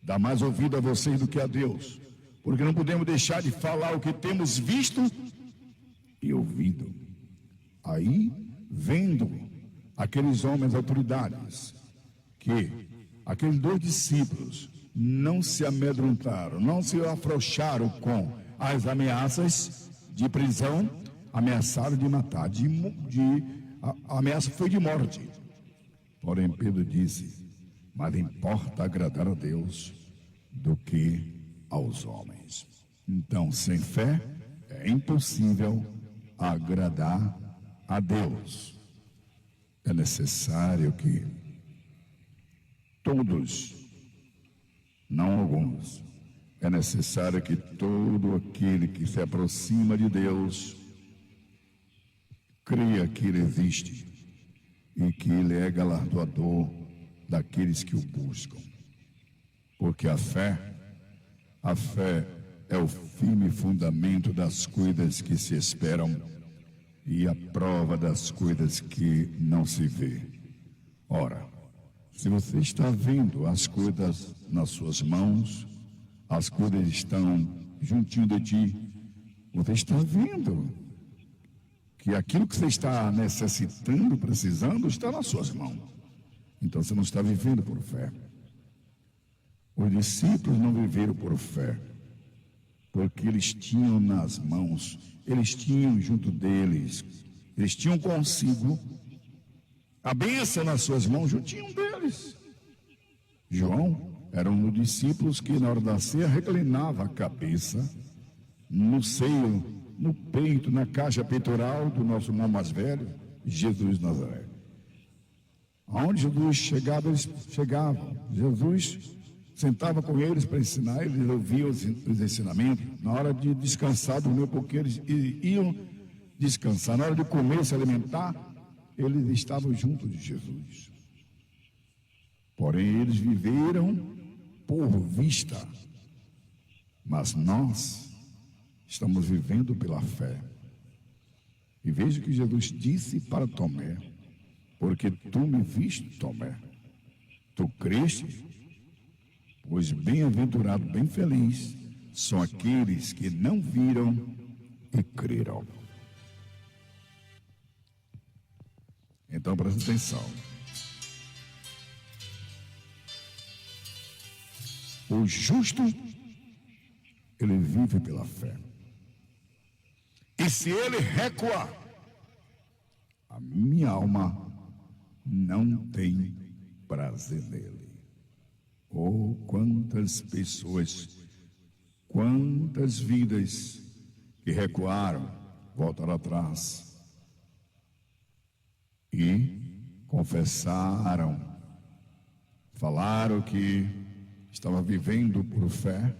dar mais ouvido a vocês do que a Deus, porque não podemos deixar de falar o que temos visto e ouvido. Aí, vendo aqueles homens autoridades, que aqueles 2 discípulos não se amedrontaram, não se afrouxaram com as ameaças de prisão, ameaçaram de matar, a ameaça foi de morte. Porém, Pedro disse: mas importa agradar a Deus do que aos homens. Então, sem fé é impossível agradar a Deus. É necessário que todos, não alguns, é necessário que todo aquele que se aproxima de Deus creia que Ele existe e que Ele é galardoador daqueles que o buscam. Porque a fé é o firme fundamento das coisas que se esperam e a prova das coisas que não se vê. Ora, se você está vendo as coisas nas suas mãos, as coisas estão juntinho de ti, você está vendo que aquilo que você está necessitando, precisando, está nas suas mãos. Então você não está vivendo por fé. Os discípulos não viveram por fé, porque eles tinham nas mãos, eles tinham junto deles, eles tinham consigo a bênção nas suas mãos, juntinho deles. João era um dos discípulos que na hora da ceia reclinava a cabeça no seio, no peito, na caixa peitoral do nosso irmão mais velho, Jesus de Nazaré. Aonde Jesus chegava, eles chegavam. Jesus sentava com eles para ensinar, eles ouviam os ensinamentos. Na hora de descansar, dormir um pouquinho, eles iam descansar. Na hora de comer, se alimentar, eles estavam juntos de Jesus. Porém, eles viveram por vista. Mas nós estamos vivendo pela fé. E veja que Jesus disse para Tomé: porque tu me viste, Tomé, tu creste? Pois bem-aventurado, bem feliz são aqueles que não viram e creram. Então presta atenção. O justo, ele vive pela fé. E se ele recuar, a minha alma não tem prazer nele. Oh, quantas pessoas, quantas vidas que recuaram, voltaram atrás e confessaram, falaram que estava vivendo por fé,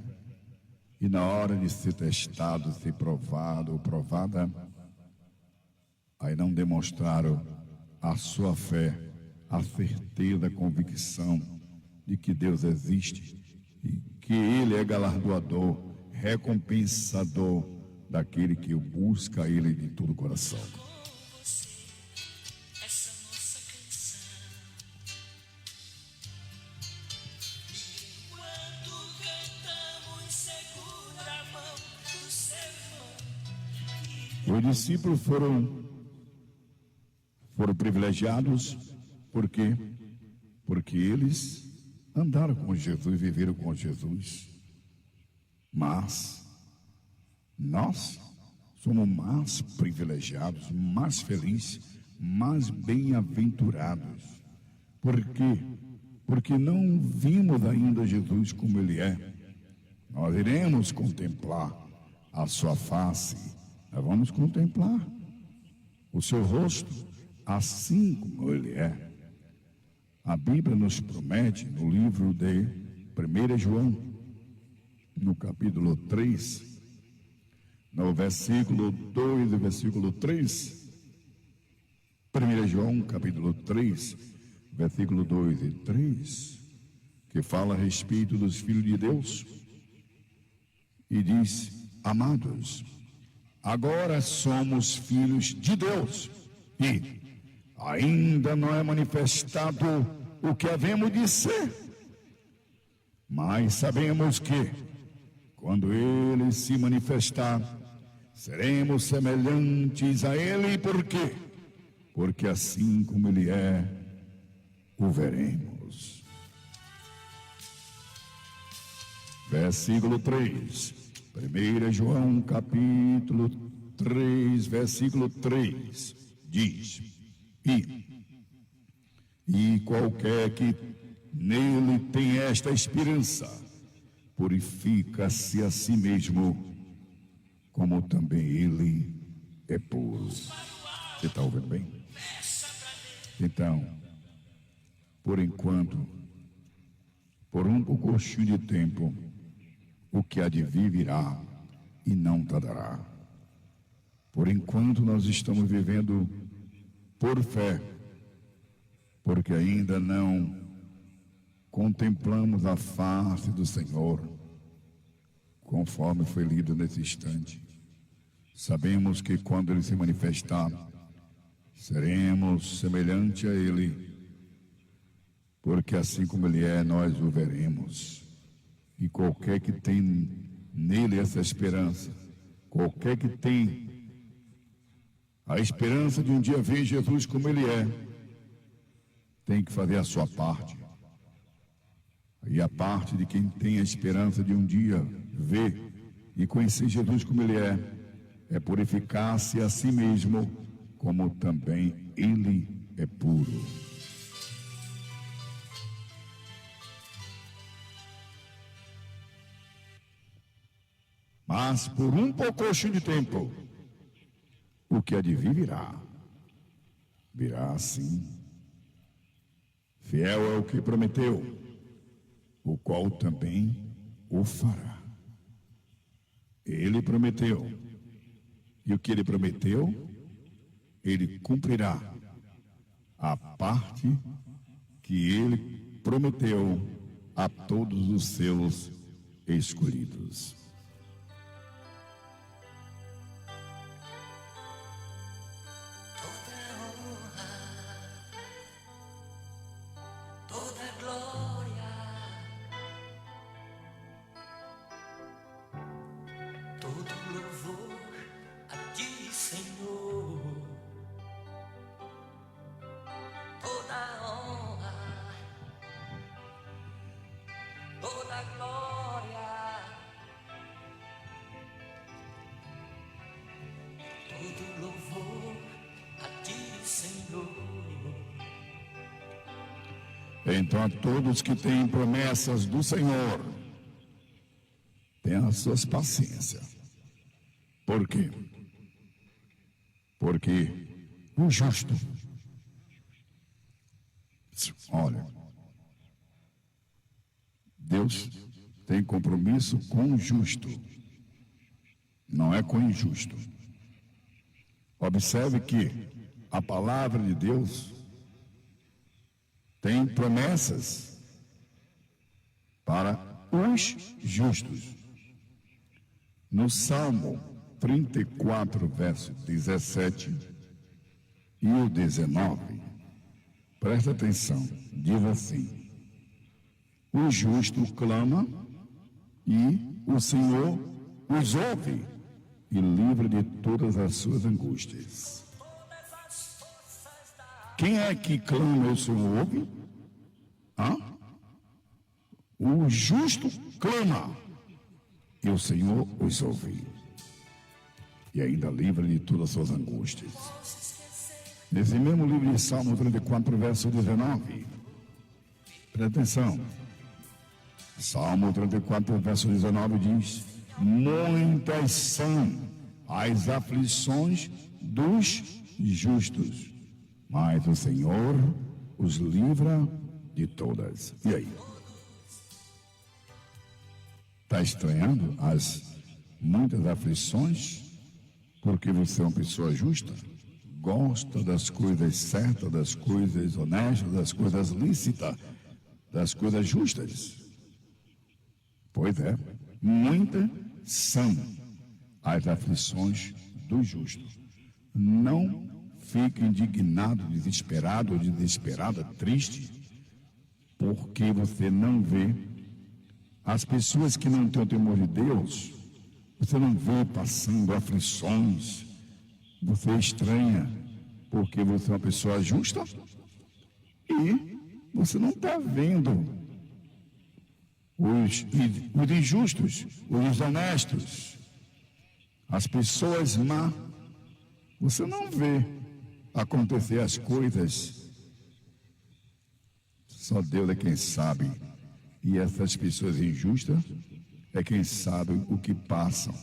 e na hora de ser testado, ser provado ou provada, aí não demonstraram a sua fé, a certeza, a convicção de que Deus existe e que Ele é galardoador, recompensador daquele que o busca Ele de todo o coração. Os discípulos foram privilegiados, por quê? Porque eles andaram com Jesus, viveram com Jesus. Mas nós somos mais privilegiados, mais felizes, mais bem-aventurados. Por quê? Porque não vimos ainda Jesus como Ele é. Nós iremos contemplar a sua face, nós vamos contemplar o seu rosto, assim como Ele é. A Bíblia nos promete, no livro de 1 João, no capítulo 3, no versículo 2 e versículo 3, 1 João, capítulo 3, versículo 2 e 3, que fala a respeito dos filhos de Deus, e diz: amados, agora somos filhos de Deus, e ainda não é manifestado o que havemos de ser. Mas sabemos que, quando Ele se manifestar, seremos semelhantes a Ele. Por quê? Porque assim como Ele é, o veremos. Versículo 3. 1 João capítulo 3, versículo 3, diz: E qualquer que nele tem esta esperança, purifica-se a si mesmo, como também ele é puro. Você está ouvindo bem? Então, por enquanto, por um pouquinho de tempo, o que há de vir virá e não tardará. Por enquanto nós estamos vivendo por fé, porque ainda não contemplamos a face do Senhor, conforme foi lido nesse instante. Sabemos que quando Ele se manifestar, seremos semelhante a Ele, porque assim como Ele é, nós o veremos. E qualquer que tem nele essa esperança, qualquer que tem a esperança de um dia ver Jesus como Ele é, tem que fazer a sua parte. E a parte de quem tem a esperança de um dia ver e conhecer Jesus como Ele é purificar-se a si mesmo, como também Ele é puro. Mas por um pouquinho de tempo, o que há de vir virá. Virá sim. Fiel é o que prometeu, o qual também o fará. Ele prometeu, e o que ele prometeu, ele cumprirá. A parte que ele prometeu a todos os seus escolhidos. Então, a todos que têm promessas do Senhor, tenham as suas paciências. Por quê? Porque o justo, olha, Deus tem compromisso com o justo, não é com o injusto. Observe que a palavra de Deus tem promessas para os justos. No Salmo 34, verso 17 e o 19, presta atenção, diz assim: o justo clama e o Senhor os ouve e livra de todas as suas angústias. Quem é que clama e o Senhor ouve? O justo clama e o Senhor os ouve e ainda livra de todas as suas angústias. Nesse mesmo livro de Salmo 34, verso 19, presta atenção. Salmo 34, verso 19 diz: muitas são as aflições dos justos, mas o Senhor os livra de todas. E aí? Está estranhando as muitas aflições? Porque você é uma pessoa justa? Gosta das coisas certas, das coisas honestas, das coisas lícitas, das coisas justas? Pois é, muitas são as aflições dos justos. Não fique indignado, desesperado ou desesperada, triste, porque você não vê As pessoas que não têm o temor de Deus, você não vê passando aflições, você estranha, porque você é uma pessoa justa e você não está vendo os injustos, os desonestos, as pessoas má. Você não vê acontecer as coisas. Só Deus é quem sabe. E essas pessoas injustas é quem sabe o que passam,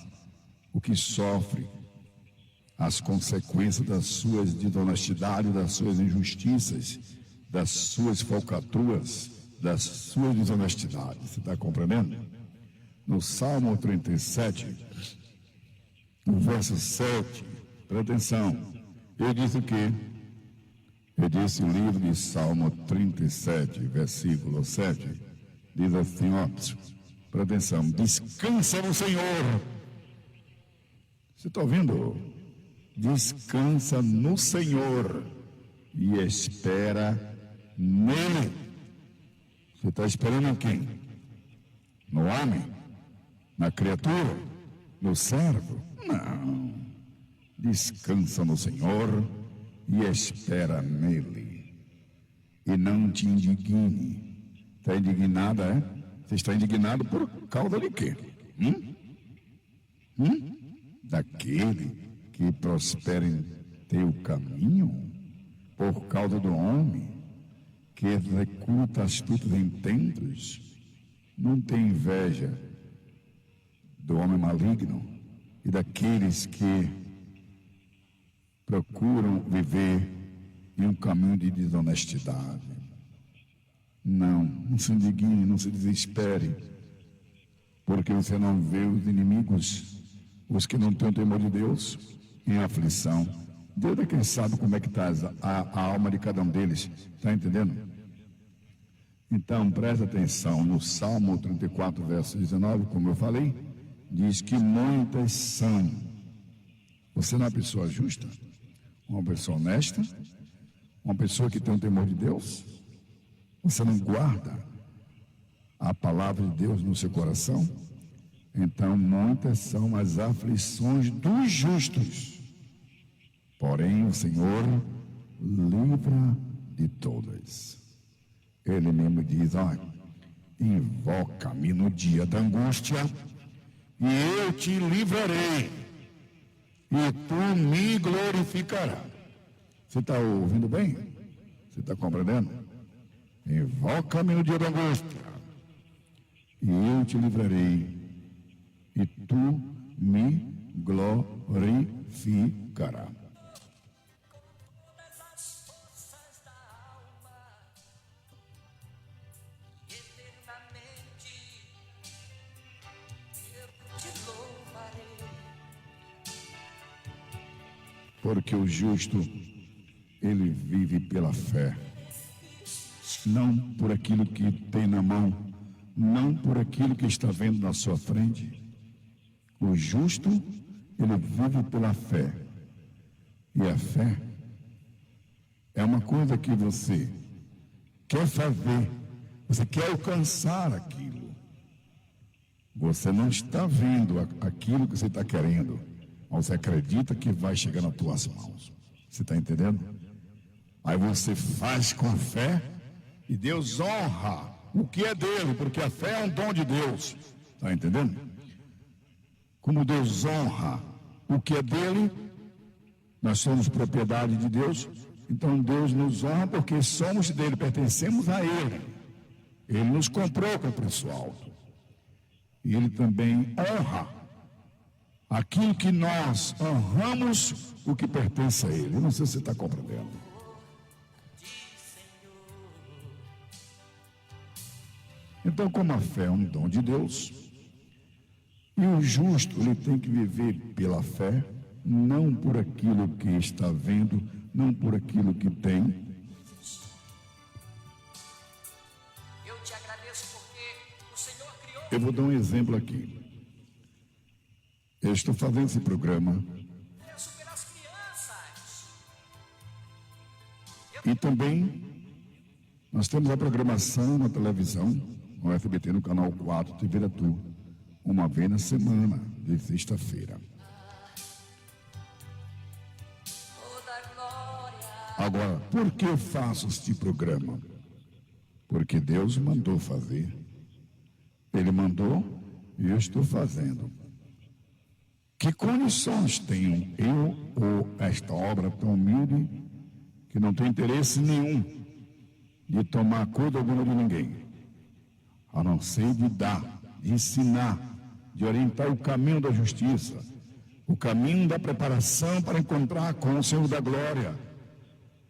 o que sofrem, as consequências das suas desonestidades, das suas injustiças, das suas falcatruas, das suas desonestidades. Você está compreendendo? No Salmo 37, no verso 7, presta atenção, ele diz o quê? Ele disse o livro de Salmo 37, versículo 7, diz assim, ó, presta atenção, descansa no Senhor. Você está ouvindo? Descansa no Senhor e espera nele. Você está esperando em quem? No homem? Na criatura? No servo? Não. Descansa no Senhor e espera nele. E não te indigne. Está indignada, é? Você está indignado por causa de quê? Daquele que prospera em teu caminho, por causa do homem que executa astutos intentos. Não tem inveja do homem maligno e daqueles que procuram viver em um caminho de desonestidade. Não se indigne, não se desespere, porque você não vê os inimigos, os que não têm o temor de Deus, em aflição. Deus é quem sabe como é que está a alma de cada um deles, está entendendo? Então, presta atenção, no Salmo 34, verso 19, como eu falei, diz que muitas são. Você não é uma pessoa justa? Uma pessoa honesta? Uma pessoa que tem o temor de Deus? Você não guarda a palavra de Deus no seu coração? Então, muitas são as aflições dos justos. Porém, o Senhor livra de todas. Ele mesmo diz, olha, invoca-me no dia da angústia e eu te livrarei e tu me glorificarás. Você está ouvindo bem? Você está compreendendo? Invoca-me no dia da angústia e eu te livrarei e tu me glorificarás. Porque o justo, ele vive pela fé, não por aquilo que tem na mão, não por aquilo que está vendo na sua frente. O justo, ele vive pela fé. E a fé é uma coisa que você quer fazer, você quer alcançar aquilo. Você não está vendo aquilo que você está querendo, mas você acredita que vai chegar nas tuas mãos. Você está entendendo? Aí você faz com fé e Deus honra o que é dele, porque a fé é um dom de Deus. Está entendendo? Como Deus honra o que é dele, nós somos propriedade de Deus, então Deus nos honra porque somos dele, pertencemos a ele. Ele nos comprou com preço alto. E ele também honra aquilo que nós honramos, o que pertence a ele. Eu não sei se você está compreendendo. Então, como a fé é um dom de Deus, e o justo, ele tem que viver pela fé, não por aquilo que está vendo, não por aquilo que tem. Eu te agradeço porque o Senhor criou. Eu vou dar um exemplo aqui. Eu estou fazendo esse programa. Pelas crianças. E também nós temos a programação na televisão no SBT, no canal 4, TV Aratu, uma vez na semana, de sexta-feira. Agora, por que eu faço este programa? Porque Deus mandou fazer. Ele mandou e eu estou fazendo. Que condições tenho eu ou esta obra tão humilde que não tem interesse nenhum de tomar coisa alguma de ninguém, a não ser de dar, de ensinar, de orientar o caminho da justiça, o caminho da preparação para encontrar com o Senhor da glória,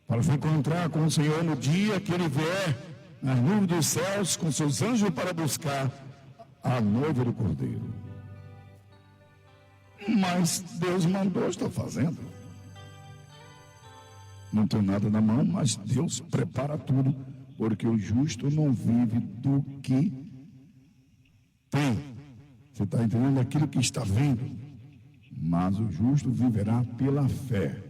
para se encontrar com o Senhor no dia que Ele vier nas nuvens dos céus com seus anjos para buscar a noiva do Cordeiro. Mas Deus mandou, estou fazendo. Não tenho nada na mão, mas Deus prepara tudo, porque o justo não vive do que tem. Você está entendendo aquilo que está vendo? Mas o justo viverá pela fé.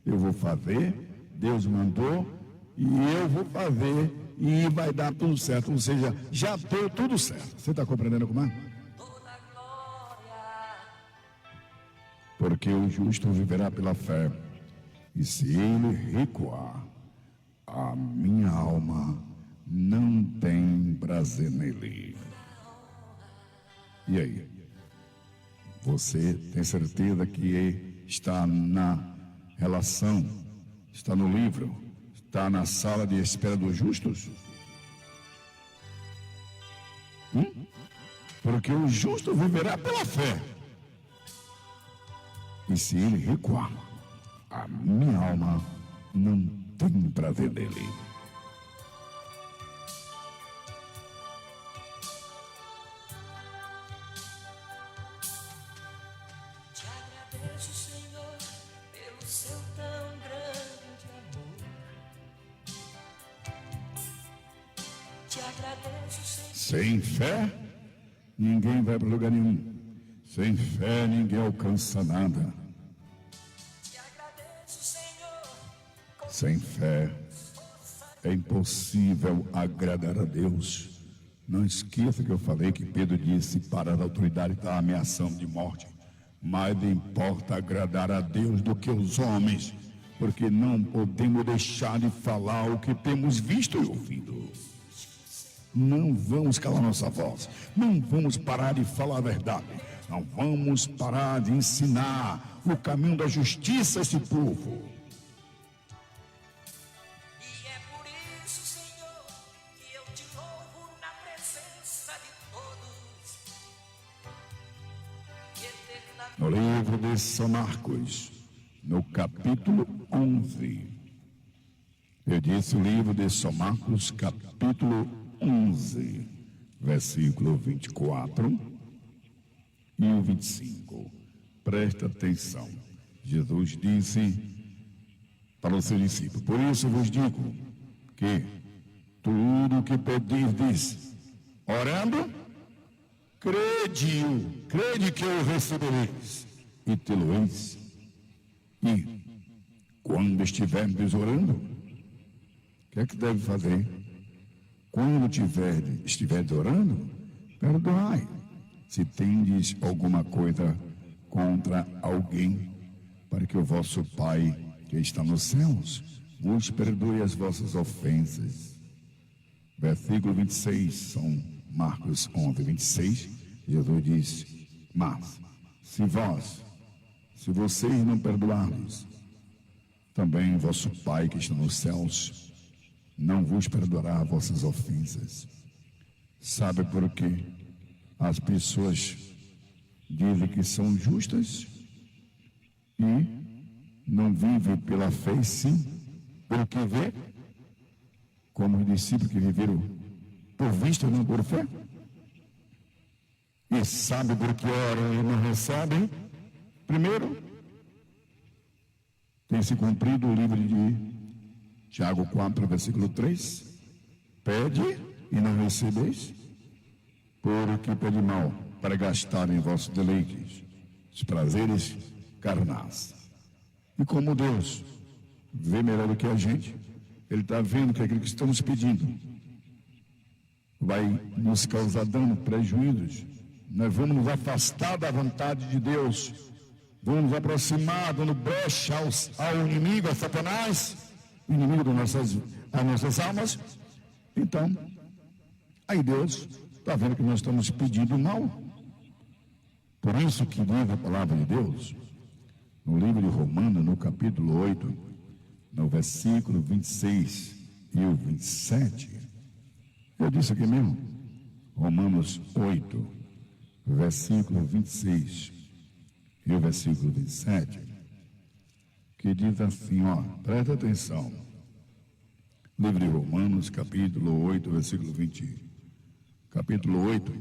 Eu vou fazer, Deus mandou, e eu vou fazer, e vai dar tudo certo. Ou seja, já deu tudo certo. Você está compreendendo como é? Porque o justo viverá pela fé. E se ele recuar, a minha alma não tem prazer nele. E aí? Você tem certeza que está na relação, está no livro, está na sala de espera dos justos? Porque o justo viverá pela fé. E se ele recuar, a minha alma não tem prazer nele. Te agradeço, Senhor, pelo seu tão grande amor. Te agradeço, Senhor. Sem fé, ninguém vai para lugar nenhum. Sem fé, ninguém alcança nada. Sem fé, é impossível agradar a Deus. Não esqueça que eu falei que Pedro disse para a autoridade está ameaçando de morte. Mais importa agradar a Deus do que os homens, porque não podemos deixar de falar o que temos visto e ouvido. Não vamos calar nossa voz, não vamos parar de falar a verdade, não vamos parar de ensinar o caminho da justiça a esse povo. No livro de São Marcos, no capítulo 11, eu disse o livro de São Marcos, capítulo 11, versículo 24 e o 25. Presta atenção. Jesus disse para os seus discípulos: por isso vos digo que tudo o que pedirdes, orando, crede que o recebereis e tê-lo-eis. E quando estiverdes orando, o que é que deve fazer? Quando estiverdes orando, perdoai, se tendes alguma coisa contra alguém, para que o vosso Pai que está nos céus vos perdoe as vossas ofensas. Versículo 26, São Marcos 11, 26, Jesus disse: mas se vocês não perdoardes, também vosso Pai que está nos céus não vos perdoará as vossas ofensas. Sabe por quê? As pessoas dizem que são justas e não vivem pela fé, e sim pelo que vê, como os discípulos que viveram por vista e não por fé. E sabe por que oram e não recebem? Primeiro, tem se cumprido o livro de Tiago 4, versículo 3. Pede e não recebeis, porque pede mal, para gastar em vossos deleites, os prazeres carnais. E como Deus vê melhor do que a gente, Ele está vendo que é aquilo que estamos pedindo. vai nos causar dano, prejuízos. Nós vamos nos afastar da vontade de Deus, vamos nos aproximar, dando brecha ao inimigo, a Satanás, o inimigo das nossas almas. Então, aí Deus está vendo que nós estamos pedindo mal. Por isso que diz a palavra de Deus, no livro de Romanos, no capítulo 8, no versículo 26 e o 27, eu disse aqui mesmo, Romanos 8, versículo 26 e o versículo 27, que diz assim, presta atenção, livro de Romanos, capítulo 8, versículo 20, capítulo 8,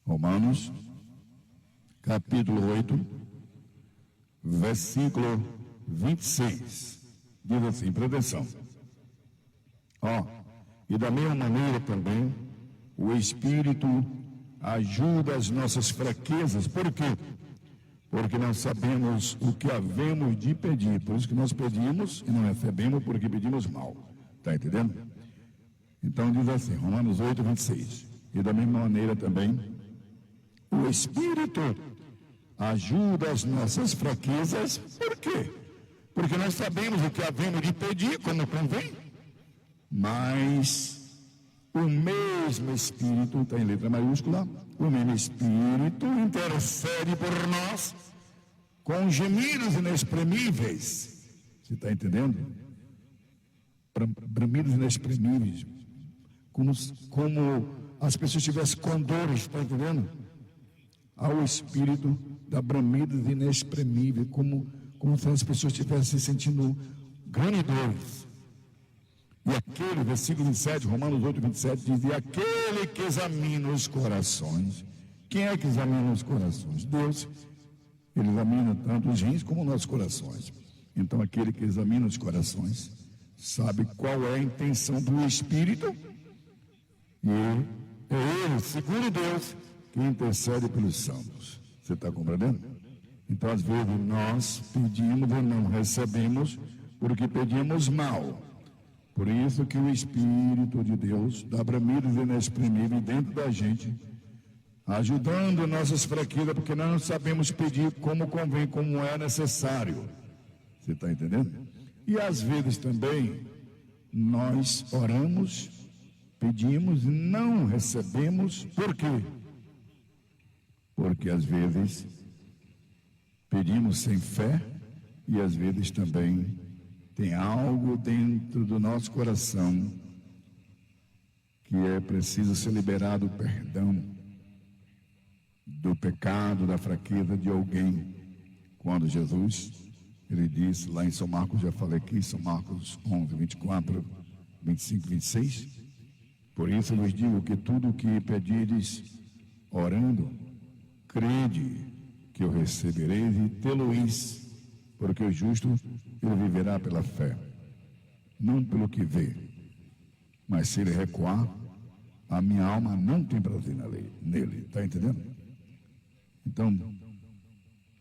Romanos, capítulo 8, versículo 26, diz assim, presta atenção, e da mesma maneira também, o Espírito ajuda as nossas fraquezas. Por quê? Porque nós sabemos o que havemos de pedir. Por isso que nós pedimos e não recebemos, porque pedimos mal. Está entendendo? Então diz assim, Romanos 8, 26. E da mesma maneira também, o Espírito ajuda as nossas fraquezas. Por quê? Porque nós sabemos o que havemos de pedir, como convém. Mas o mesmo Espírito, está em letra maiúscula, o mesmo Espírito intercede por nós com gemidos inexprimíveis. Você está entendendo? Bramidos inexprimíveis. Como as pessoas estivessem com dores, está entendendo? Ao Espírito dá bramidos inexprimíveis, como se as pessoas estivessem se sentindo grandes dores. E aquele, versículo 27, Romanos 8, 27, diz, e aquele que examina os corações. Quem é que examina os corações? Deus. Ele examina tanto os rins como os nossos corações. Então, aquele que examina os corações sabe qual é a intenção do Espírito. E é Ele, segundo Deus, que intercede pelos santos. Você está compreendendo? Então, às vezes, nós pedimos e não recebemos porque pedimos mal. Por isso que o Espírito de Deus dá bramidos inexprimíveis dentro da gente, ajudando nossas fraquezas, porque nós não sabemos pedir como convém, como é necessário. Você está entendendo? E às vezes também nós oramos, pedimos e não recebemos. Por quê? Porque às vezes pedimos sem fé e às vezes também tem algo dentro do nosso coração que é preciso ser liberado o perdão do pecado, da fraqueza de alguém. Quando Jesus, ele disse lá em São Marcos, já falei aqui, São Marcos 11, 24, 25, 26, por isso eu vos digo que tudo o que pedires orando, crede que eu recebereis e tê-lo-eis. Porque o justo, ele viverá pela fé, não pelo que vê. Mas se ele recuar, a minha alma não tem prazer nele. Está entendendo? Então,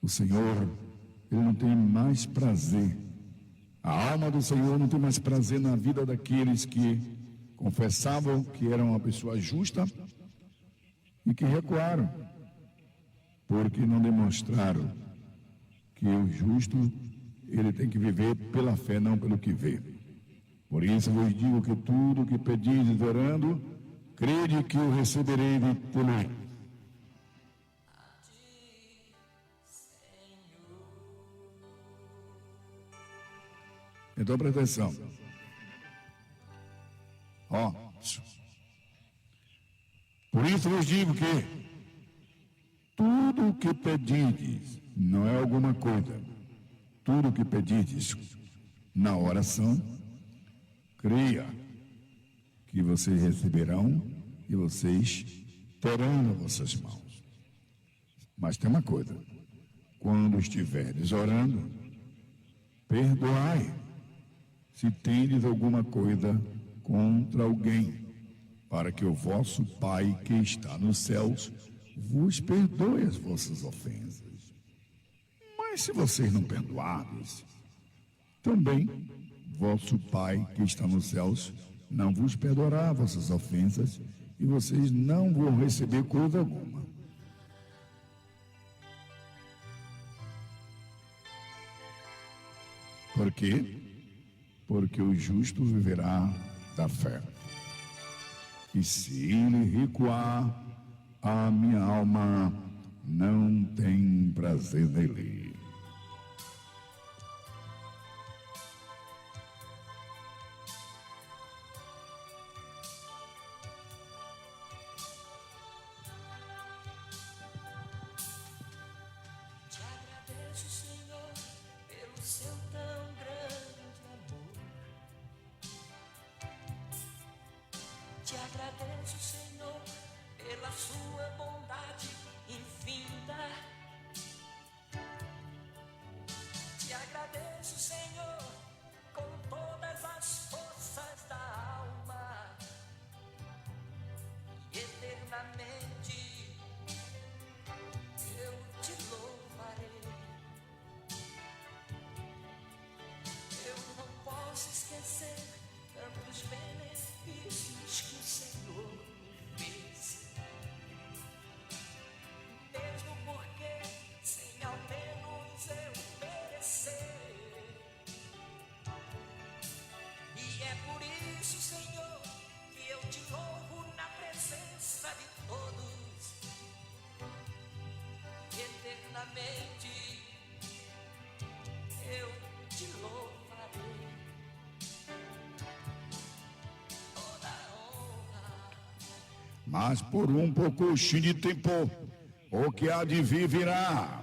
o Senhor, ele não tem mais prazer. A alma do Senhor não tem mais prazer na vida daqueles que confessavam que eram uma pessoa justa e que recuaram, porque não demonstraram que o justo, ele tem que viver pela fé, não pelo que vê. Por isso eu vos digo que tudo o que pedis orando, crede que eu receberei de tê-lo. Então presta atenção. Por isso eu vos digo que tudo o que pedides, não é alguma coisa, tudo o que pedides na oração, creia que vocês receberão e vocês terão nas vossas mãos. Mas tem uma coisa, quando estiveres orando, perdoai se tendes alguma coisa contra alguém, para que o vosso Pai que está nos céus vos perdoe as vossas ofensas. Mas se vocês não perdoardes, também vosso Pai que está nos céus não vos perdoará vossas ofensas e vocês não vão receber coisa alguma. Por quê? Porque o justo viverá da fé. E se ele recuar, a minha alma não tem prazer nele. Te agradeço, Senhor, pelo seu tão grande amor. Te agradeço, Senhor, pela sua bondade infinita. Te agradeço, Senhor, com todas as forças da alma. E eternamente eu te louvarei. Eu não posso esquecer tantos benefícios que o Senhor me fez. Mesmo porque sem ao menos eu merecer. E é por isso, Senhor, que eu te louvo na presença de todos. Eternamente eu te louvarei. Toda honra. Mas por um pouquinho de tempo, o que há de vir virá,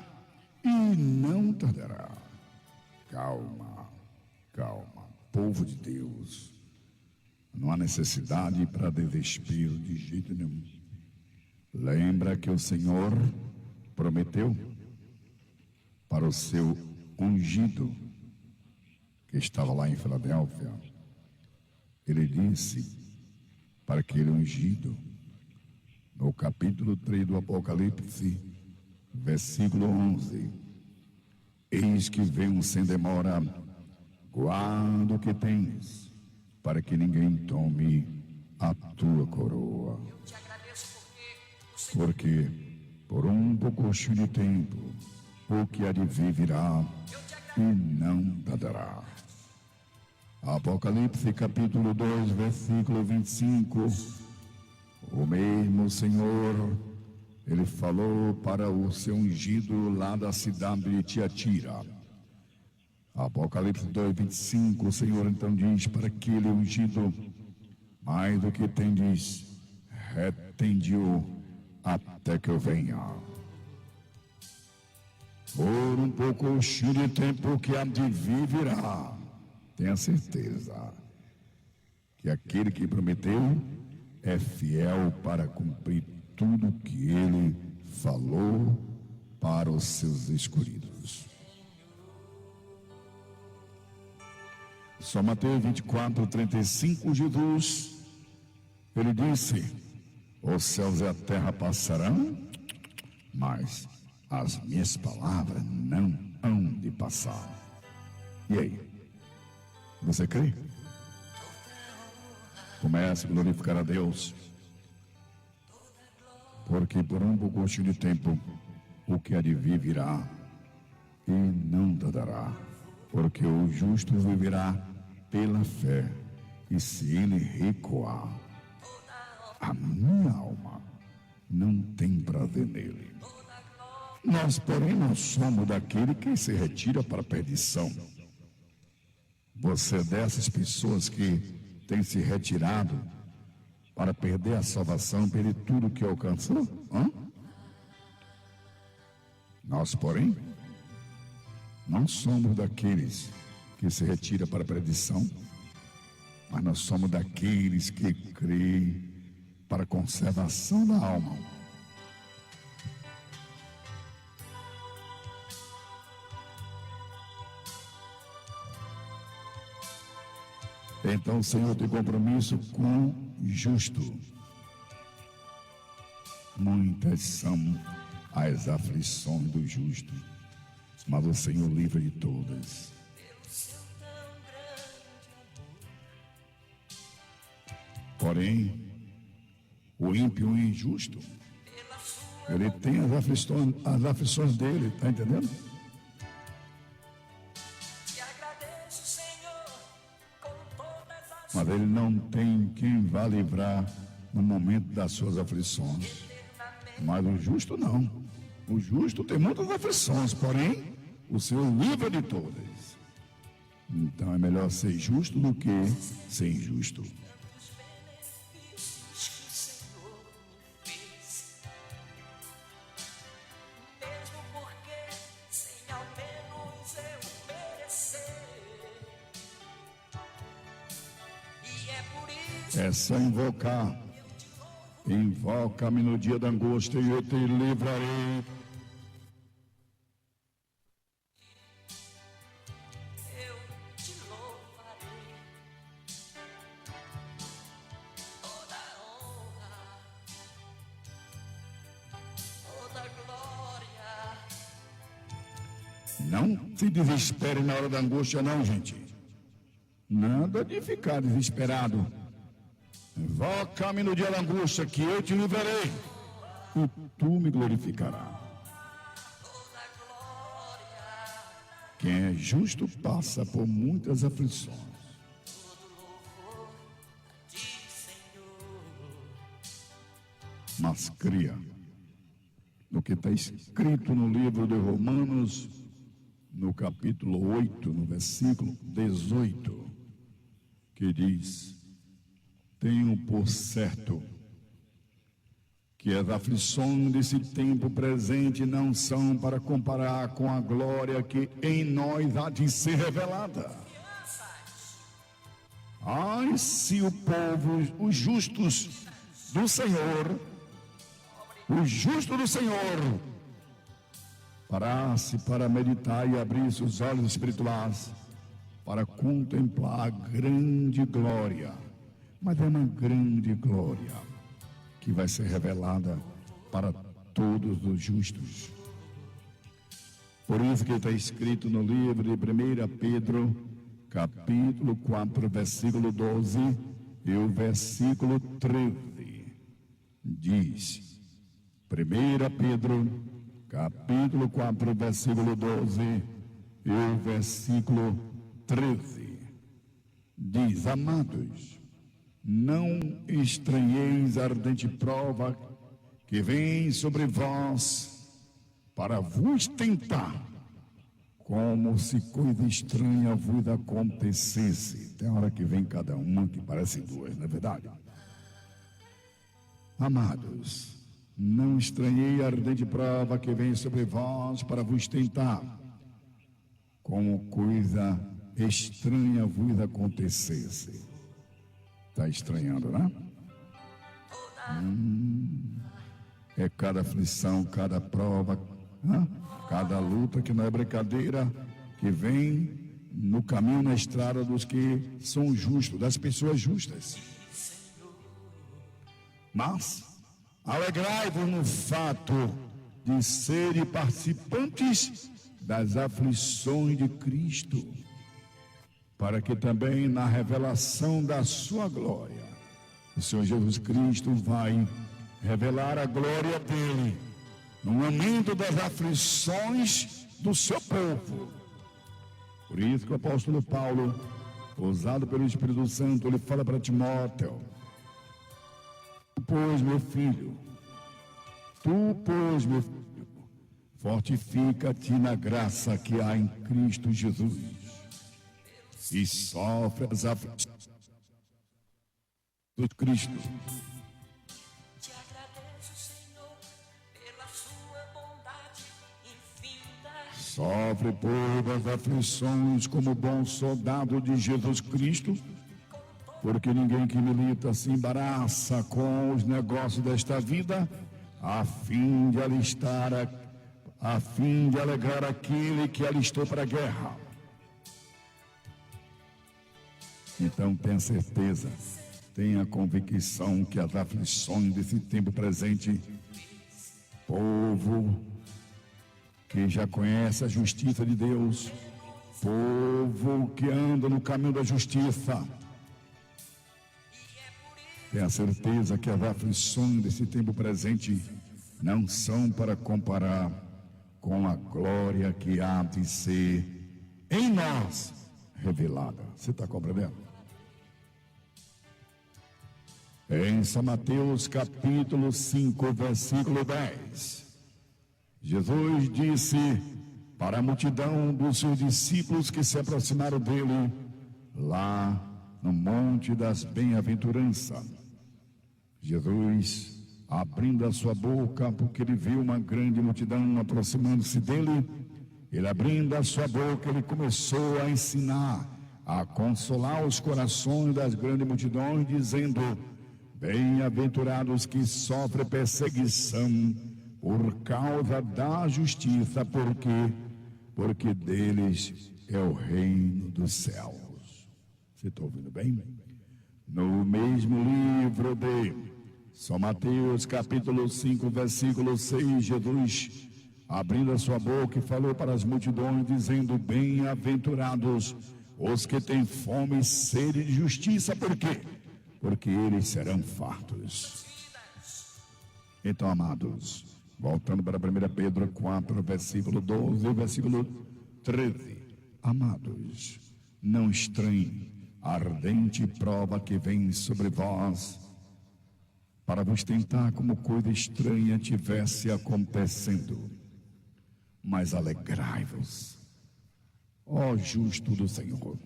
e não tardará. Calma, calma, povo de Deus. Não há necessidade para desespero de jeito nenhum. Lembra que o Senhor prometeu para o seu ungido, que estava lá em Filadélfia. Ele disse para aquele ungido, no capítulo 3 do Apocalipse, versículo 11: eis que venho sem demora, guarda o que tens, para que ninguém tome a tua coroa. Eu te agradeço porque o Senhor Porque por um pouquinho de tempo, o que há de vir virá, e não tardará. Apocalipse capítulo 2, versículo 25. O mesmo Senhor, ele falou para o seu ungido lá da cidade de Tiatira. Apocalipse 2, 25, o Senhor então diz para aquele ungido: mais do que tendes, retende-o até que eu venha. Por um pouquinho de tempo que há de vir virá. Tenha certeza que aquele que prometeu é fiel para cumprir tudo que ele falou para os seus escolhidos. Só Mateus 24, 35, Jesus, ele disse: os céus e a terra passarão, mas as minhas palavras não hão de passar. E aí? Você crê? Comece a glorificar a Deus, porque por um pouquinho de tempo o que há de vir virá e não tardará, porque o justo viverá pela fé, e se ele recuar, a minha alma não tem prazer nele. Nós, porém, não somos daquele que se retira para a perdição. Você é dessas pessoas que tem se retirado para perder a salvação, perder tudo que alcançou? Nós, porém, não somos daqueles que se retira para a perdição, mas nós somos daqueles que creem para a conservação da alma. Então o Senhor tem compromisso com o justo. Muitas são as aflições do justo, mas o Senhor livra de todas. pelo seu tão grande amor. Porém, o ímpio e o injusto, ele tem as aflições dele, está entendendo? Te agradeço, Senhor, com todas as Mas ele não tem quem vá livrar no momento das suas aflições. Mas o justo não. O justo tem muitas aflições, porém, o Senhor livra de todas. Então é melhor ser justo do que ser injusto. tantos benefícios que o Senhor me fez. Mesmo porque sem ao menos eu merecer. E é por isso É só invocar. Invoca-me no dia da angústia e eu te livrarei. eu te louvarei. Toda honra, toda glória. Não se desespere na hora da angústia, não, gente. Nada de ficar desesperado. Invoca-me no dia da angústia, que eu te livrarei, e tu me glorificarás. Toda glória, Quem é justo passa por muitas aflições. todo louvor a ti, Senhor. Mas cria no que está escrito no livro de Romanos, no capítulo 8, no versículo 18, que diz: tenho por certo que as aflições desse tempo presente não são para comparar com a glória que em nós há de ser revelada. Ai, se o povo, os justos do Senhor, o justo do Senhor, parasse para meditar e abrisse os olhos espirituais para contemplar a grande glória. Mas é uma grande glória que vai ser revelada para todos os justos. Por isso que está escrito no livro de 1 Pedro, capítulo 4, versículo 12 e o versículo 13. Diz, 1 Pedro, capítulo 4, versículo 12 e o versículo 13. Diz, amados, não estranheis a ardente prova que vem sobre vós para vos tentar, como se coisa estranha vos acontecesse. Tem hora que vem cada uma que parece duas, não é verdade? Amados, não estranhei a ardente prova que vem sobre vós para vos tentar, como coisa estranha vos acontecesse. Está estranhando, né? É cada aflição, cada prova, cada luta que não é brincadeira, que vem no caminho, na estrada dos que são justos, das pessoas justas. Mas alegrai-vos no fato de serem participantes das aflições de Cristo, para que também na revelação da sua glória, o Senhor Jesus Cristo vai revelar a glória dele no momento das aflições do seu povo. Por isso que o apóstolo Paulo, usado pelo Espírito Santo, ele fala para Timóteo: pois, meu filho, fortifica-te na graça que há em Cristo Jesus, e sofre as aflições do Cristo. Te agradeço, Senhor, pela sua bondade infinita. Sofre, pois, as aflições como bom soldado de Jesus Cristo, porque ninguém que milita se embaraça com os negócios desta vida, a fim de alegrar aquele que alistou para a guerra. Então tenha certeza, tenha convicção que as aflições desse tempo presente, povo que já conhece a justiça de Deus, povo que anda no caminho da justiça, Tenha certeza que as aflições desse tempo presente não são para comparar com a glória que há de ser em nós revelada. Você está compreendendo? Em São Mateus capítulo 5, versículo 10, Jesus disse para a multidão dos seus discípulos que se aproximaram dele lá no Monte das Bem-aventuranças. Jesus, abrindo a sua boca, porque ele viu uma grande multidão aproximando-se dele, ele abrindo a sua boca, ele começou a ensinar, a consolar os corações das grandes multidões, dizendo: bem-aventurados que sofrem perseguição por causa da justiça, porque deles é o reino dos céus. Você está ouvindo bem? No mesmo livro de São Mateus, capítulo 5, versículo 6, Jesus, abrindo a sua boca, e falou para as multidões, dizendo: bem-aventurados os que têm fome e sede de justiça. Por quê? Porque eles serão fartos. Então, amados, voltando para 1 Pedro 4, versículo 12 e versículo 13. Amados, não estranhem a ardente prova que vem sobre vós, para vos tentar como coisa estranha tivesse acontecendo. Mas alegrai-vos, ó justo do Senhor.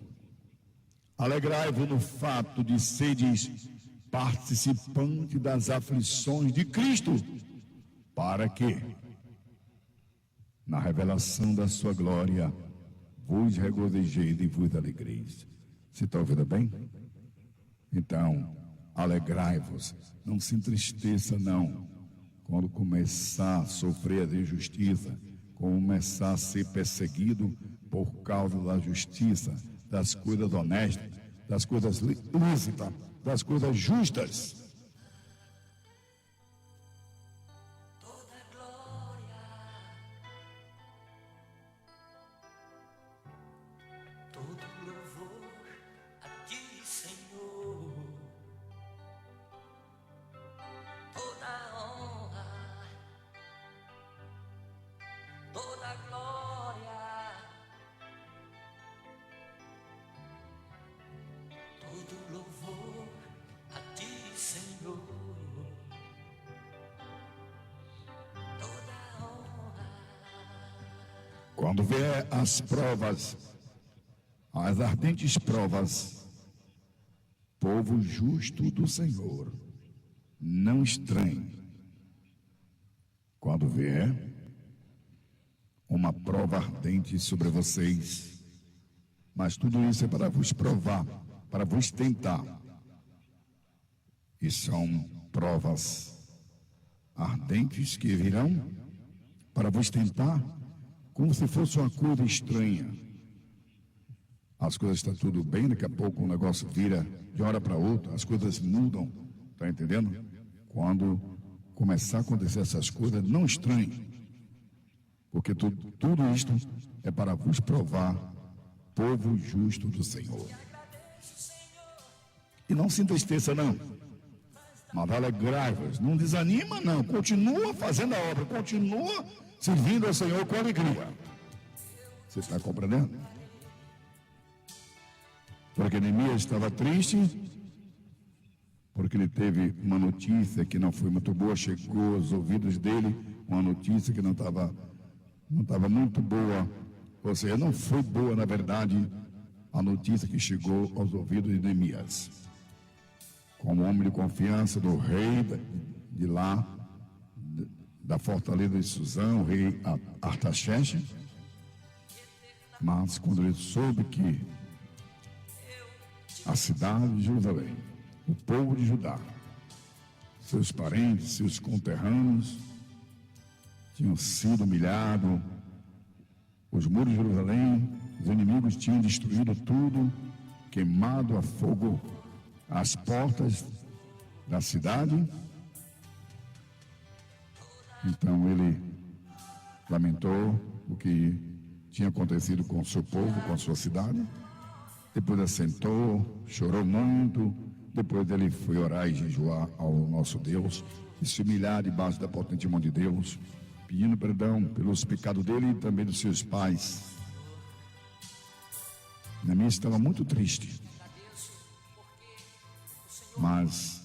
Alegrai-vos no fato de seres participante das aflições de Cristo, para que, na revelação da sua glória, vos regozijeis e vos alegreis. Você está ouvindo bem? Então, alegrai-vos, não se entristeça não, quando começar a sofrer a injustiça, começar a ser perseguido por causa da justiça, das coisas honestas, das coisas lícitas, das coisas justas. Toda glória, todo louvor a ti, Senhor. Toda honra, toda glória, todo louvor a ti, Senhor. Toda honra. Quando vier as provas, as ardentes provas, povo justo do Senhor, não estranhe. Quando vier uma prova ardente sobre vocês, mas tudo isso é para vos provar, para vos tentar. E são provas ardentes que virão para vos tentar, como se fosse uma coisa estranha. As coisas estão tudo bem, daqui a pouco o negócio vira de uma hora para outra, as coisas mudam, está entendendo? Quando começar a acontecer essas coisas, não estranhe, porque tudo isto é para vos provar, povo justo do Senhor. E não se entristeça não, mas alegrai-vos, não desanima não, continua fazendo a obra, continua servindo ao Senhor com alegria. Você está compreendendo? Porque Neemias estava triste, porque ele teve uma notícia que não foi muito boa, chegou aos ouvidos dele uma notícia que não estava muito boa, ou seja, não foi boa na verdade a notícia que chegou aos ouvidos de Neemias. Como homem de confiança do rei de lá, da fortaleza de Suzã, o rei Artaxerxes, mas quando ele soube que a cidade de Jerusalém, o povo de Judá, seus parentes, seus conterrâneos, tinham sido humilhados, os muros de Jerusalém, os inimigos tinham destruído tudo, queimado a fogo as portas da cidade. Então ele lamentou o que tinha acontecido com o seu povo, com a sua cidade. Depois assentou, chorou muito, Depois ele foi orar e jejuar ao nosso Deus e se humilhar debaixo da potente mão de Deus, pedindo perdão pelos pecados dele e também dos seus pais. Neemias estava muito triste, mas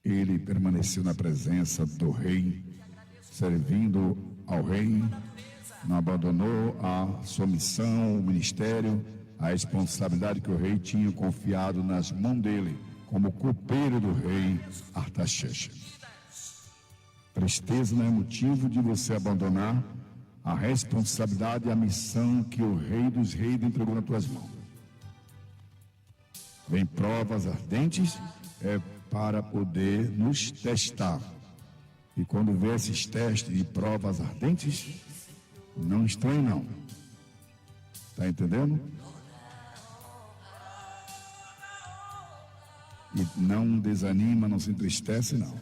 ele permaneceu na presença do rei, servindo ao rei, não abandonou a sua missão, o ministério, a responsabilidade que o rei tinha confiado nas mãos dele, como copeiro do rei Artaxerxes. Tristeza não é motivo de você abandonar a responsabilidade e a missão que o Rei dos Reis entregou nas tuas mãos. Vem provas ardentes para poder nos testar. E quando vê esses testes e provas ardentes, não estranhe não. Está entendendo? E não desanima, não se entristece não.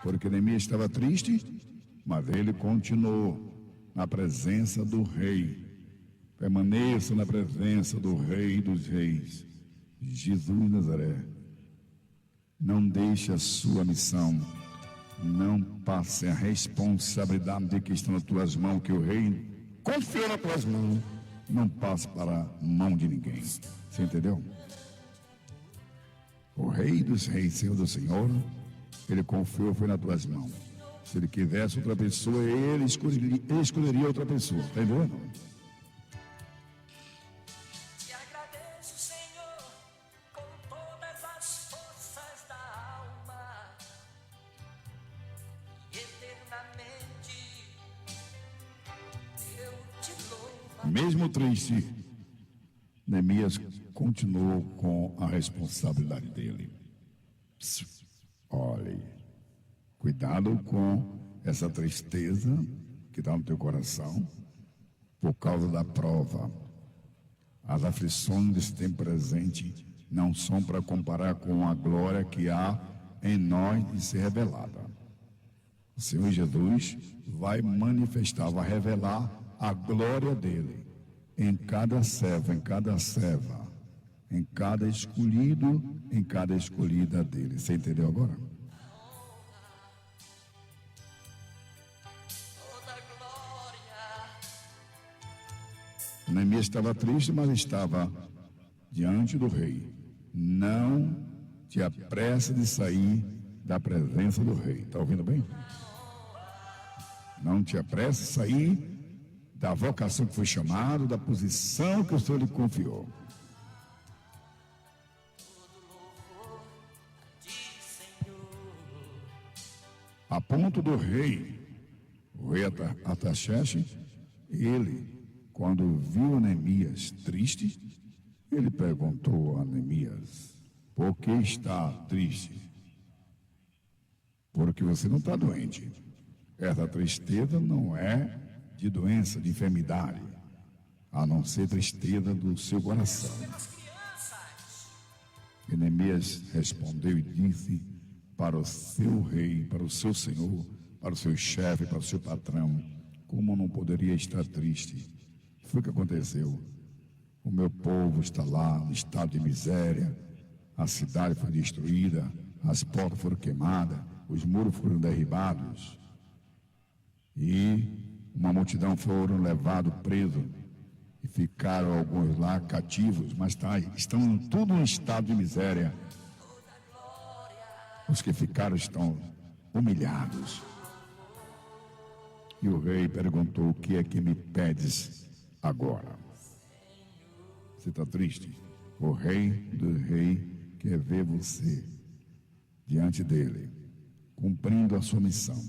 Porque Neemias estava triste, mas ele continuou na presença do rei. Permaneça na presença do Rei dos Reis, Jesus de Nazaré. Não deixe a sua missão, não passe a responsabilidade de que está nas tuas mãos, que o rei confiou nas tuas mãos, não passe para a mão de ninguém. Você entendeu? O Rei dos Reis, Senhor do Senhor, ele confiou, foi nas tuas mãos. Se ele quisesse outra pessoa, ele escolheria outra pessoa. Está entendendo? Te agradeço, Senhor, com todas as forças da alma. E eternamente eu te louvo. Mesmo triste, Neemias continuou com a responsabilidade dele. Olhe, cuidado com essa tristeza que está no teu coração por causa da prova. As aflições desse tempo presente não são para comparar com a glória que há em nós de ser revelada. O Senhor Jesus vai manifestar, vai revelar a glória dele em cada servo, em cada serva, em cada escolhido, em cada escolhida dele. Você entendeu agora? Toda glória. Neemias estava triste, mas estava diante do rei. Não te apressa de sair da presença do rei. Está ouvindo bem? Não te apressa de sair da vocação que foi chamado, da posição que o Senhor lhe confiou. A ponto do rei, o rei Artaxerxes, ele, quando viu Neemias triste, ele perguntou a Neemias: por que está triste? Porque você não está doente. Essa tristeza não é de doença, de enfermidade, a não ser tristeza do seu coração. E Neemias respondeu e disse para o seu rei, para o seu senhor, para o seu chefe, para o seu patrão: como não poderia estar triste? Foi o que aconteceu. O meu povo está lá no estado de miséria, a cidade foi destruída, as portas foram queimadas, os muros foram derribados e uma multidão foram levados presos e ficaram alguns lá cativos, mas estão tudo em estado de miséria. Os que ficaram estão humilhados. E o rei perguntou: o que é que me pedes agora? Você está triste? O rei do rei quer ver você diante dele, cumprindo a sua missão,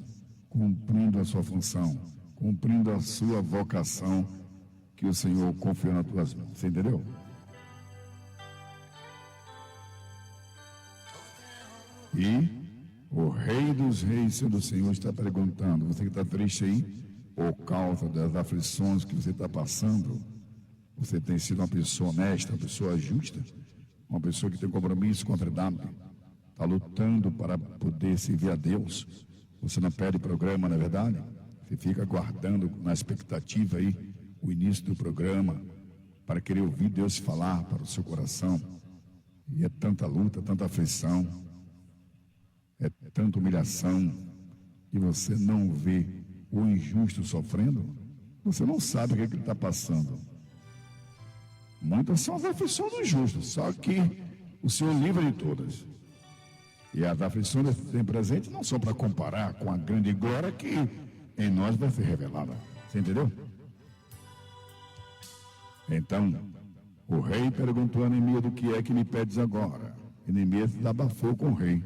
cumprindo a sua função, cumprindo a sua vocação que o Senhor confiou nas tuas mãos. Você entendeu? E o Rei dos Reis, Senhor do Senhor, está perguntando: você que está triste aí, por causa das aflições que você está passando, você tem sido uma pessoa honesta, uma pessoa justa, uma pessoa que tem compromisso com a verdade, está lutando para poder servir a Deus. Você não perde programa, não é verdade? Você fica aguardando na expectativa aí o início do programa para querer ouvir Deus falar para o seu coração. E é tanta luta, tanta aflição, é tanta humilhação, e você não vê o injusto sofrendo, você não sabe o que é que ele está passando. Muitas são as aflições do justo, só que o Senhor livra de todas. E as aflições que tem presente não são para comparar com a grande glória que em nós vai ser revelada. Você entendeu? Então, o rei perguntou a Neemias: do que é que me pedes agora? E Neemias desabafou com o rei.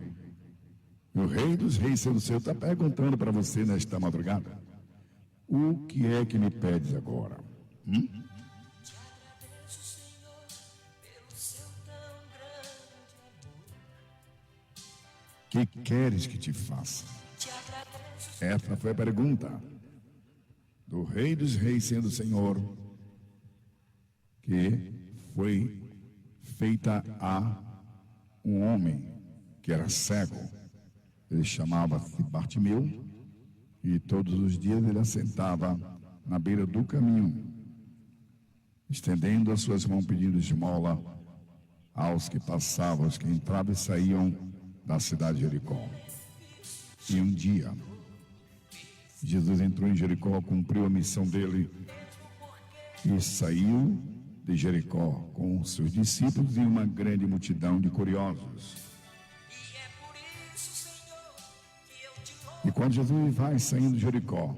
E o rei dos reis, sendo seu, está perguntando para você nesta madrugada: o que é que me pedes agora? Te agradeço, Senhor, pelo seu tão grande amor. Que queres que te faça? Te agradeço, Essa foi a pergunta do rei dos reis, sendo o Senhor, que foi feita a um homem que era cego. Ele chamava-se Bartimeu, e todos os dias ele assentava na beira do caminho, estendendo as suas mãos pedindo esmola aos que passavam, aos que entravam e saíam da cidade de Jericó. E um dia, Jesus entrou em Jericó, cumpriu a missão dele e saiu de Jericó com os seus discípulos e uma grande multidão de curiosos. e é por isso, Senhor, que eu te louvo. E quando Jesus vai saindo de Jericó,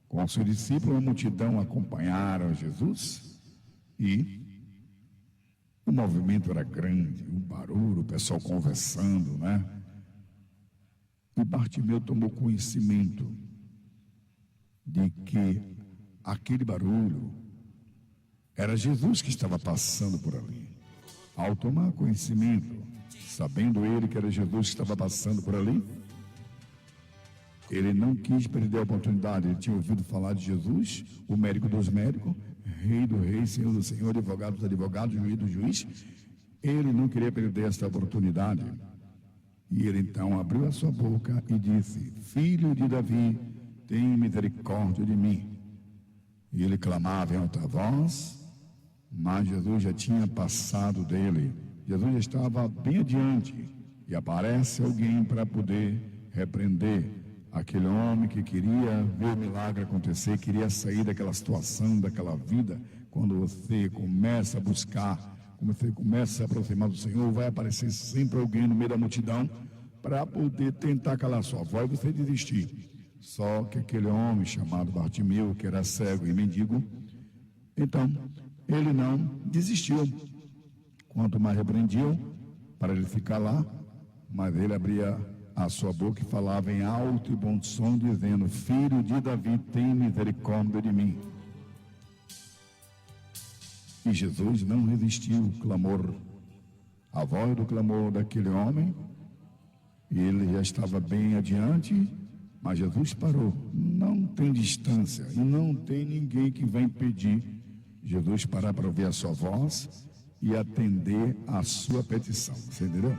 com os seus discípulos, a multidão acompanharam Jesus, e o movimento era grande, o barulho, o pessoal conversando, né? E Bartimeu tomou conhecimento de que aquele barulho era Jesus que estava passando por ali. Ao tomar conhecimento, sabendo ele que era Jesus que estava passando por ali, ele não quis perder a oportunidade. Ele tinha ouvido falar de Jesus, o médico dos médicos, rei do rei, senhor do senhor, advogado dos advogados, juiz do juiz. Ele não queria perder esta oportunidade. E ele então abriu a sua boca e disse: Filho de Davi, tem misericórdia de mim. E ele clamava em alta voz, mas Jesus já tinha passado dele. Jesus já estava bem adiante, e aparece alguém para poder repreender aquele homem que queria ver o milagre acontecer, queria sair daquela situação, daquela vida. Quando você começa a buscar, quando você começa a se aproximar do Senhor, vai aparecer sempre alguém no meio da multidão para poder tentar calar sua voz e você desistir. Só que aquele homem chamado Bartimeu, que era cego e mendigo, então ele não desistiu. Quanto mais repreendiam para ele ficar lá, mas ele abria a sua boca e falava em alto e bom som, dizendo: Filho de Davi, tem misericórdia de mim. E Jesus não resistiu ao clamor, a voz do clamor daquele homem, e ele já estava bem adiante, mas Jesus parou. Não tem distância e não tem ninguém que vai impedir Jesus parar para ouvir a sua voz e atender a sua petição. Você entendeu?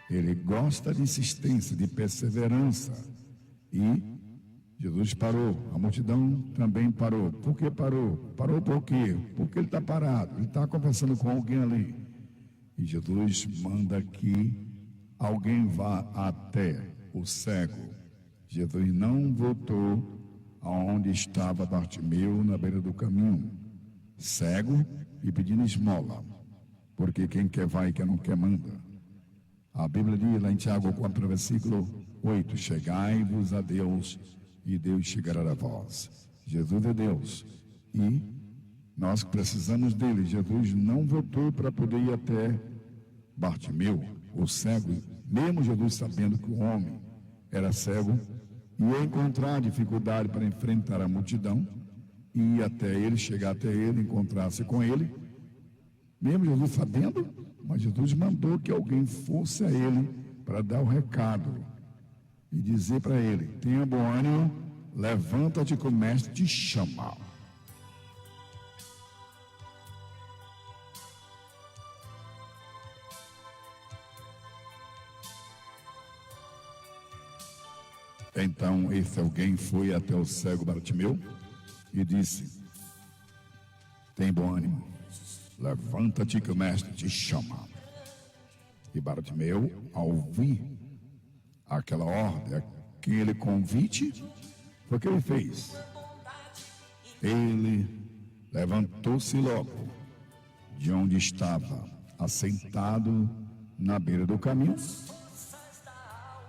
Ele gosta de insistência, de perseverança. E Jesus parou, a multidão também parou. Por que parou? Parou por quê? Porque ele está parado, ele está conversando com alguém ali. E Jesus manda que alguém vá até o cego. Jesus não voltou aonde estava Bartimeu, na beira do caminho, cego e pedindo esmola, porque quem quer vai e quem não quer manda. A Bíblia diz lá em Tiago 4, versículo 8: chegai-vos a Deus e Deus chegará a vós. Jesus é Deus e nós precisamos dele. Jesus não voltou para poder ir até Bartimeu, o cego, mesmo Jesus sabendo que o homem era cego, ia encontrar dificuldade para enfrentar a multidão, e ir até ele, chegar até ele, encontrar-se com ele, mesmo Jesus sabendo, mas Jesus mandou que alguém fosse a ele para dar o recado e dizer para ele: tenha bom ânimo, levanta-te que o mestre te chama. Então esse alguém foi até o cego Bartimeu e disse: tem bom ânimo, levanta-te que o mestre te chama. E Bartimeu, ao ouvir aquela ordem, aquele convite, foi o que ele fez. Ele levantou-se logo de onde estava, assentado na beira do caminho.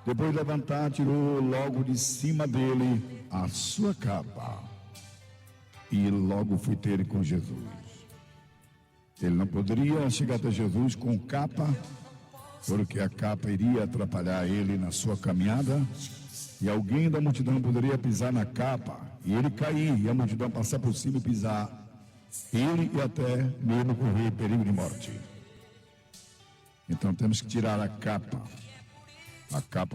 Depois de levantar, tirou logo de cima dele a sua capa e logo foi ter com Jesus. Ele não poderia chegar até Jesus com capa, porque a capa iria atrapalhar ele na sua caminhada e alguém da multidão poderia pisar na capa e ele cair e a multidão passar por cima e pisar ele e até mesmo correr perigo de morte. Então temos que tirar a capa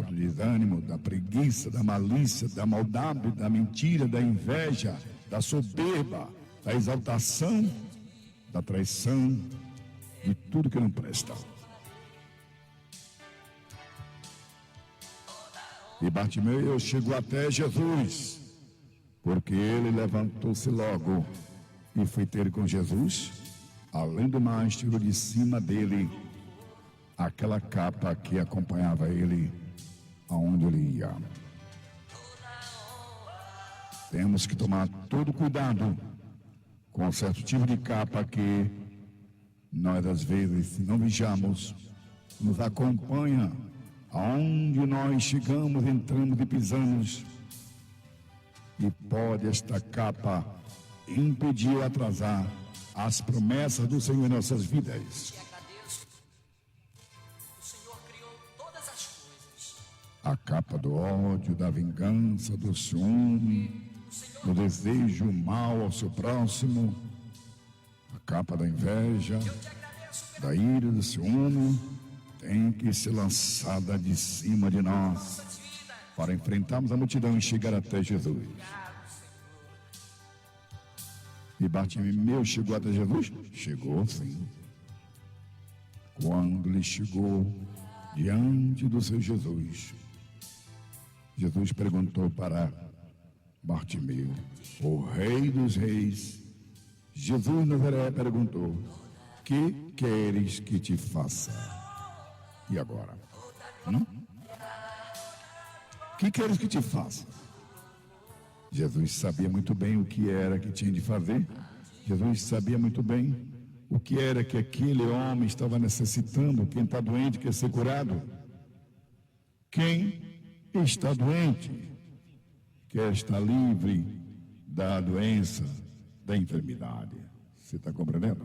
do desânimo, da preguiça, da malícia, da maldade, da mentira, da inveja, da soberba, da exaltação, da traição, de tudo que não presta. E Bartimeu chegou até Jesus, porque ele levantou-se logo e foi ter com Jesus. Além do mais, tirou de cima dele aquela capa que acompanhava ele aonde ele ia. Temos que tomar todo cuidado com certo tipo de capa que nós às vezes, se não vigiamos, nos acompanha aonde nós chegamos, entramos e pisamos, e pode esta capa impedir ou atrasar as promessas do Senhor em nossas vidas. A capa do ódio, da vingança, do ciúme, do desejo mal ao seu próximo, a capa da inveja, da ira, do ciúme, tem que ser lançada de cima de nós para enfrentarmos a multidão e chegar até Jesus. E Bartimeu chegou até Jesus? Chegou, sim. Quando ele chegou diante do seu Jesus, Jesus perguntou para Bartimeu, o rei dos reis. Jesus Nazaré perguntou, que queres que te faça? E agora? Que queres que te faça? Jesus sabia muito bem o que era que tinha de fazer. Jesus sabia muito bem o que era que aquele homem estava necessitando. Quem está doente quer ser curado. Quem está doente quer estar livre da doença, da enfermidade. Você está compreendendo?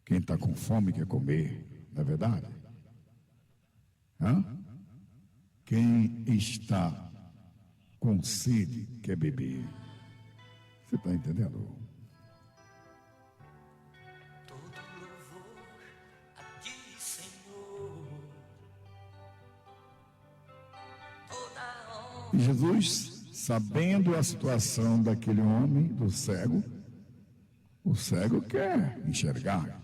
Quem está com fome quer comer, não é verdade? Quem está com sede quer beber. Você está entendendo? Todo louvor a ti, Senhor. Toda honra. E Jesus, sabendo a situação daquele homem, do cego, o cego quer enxergar.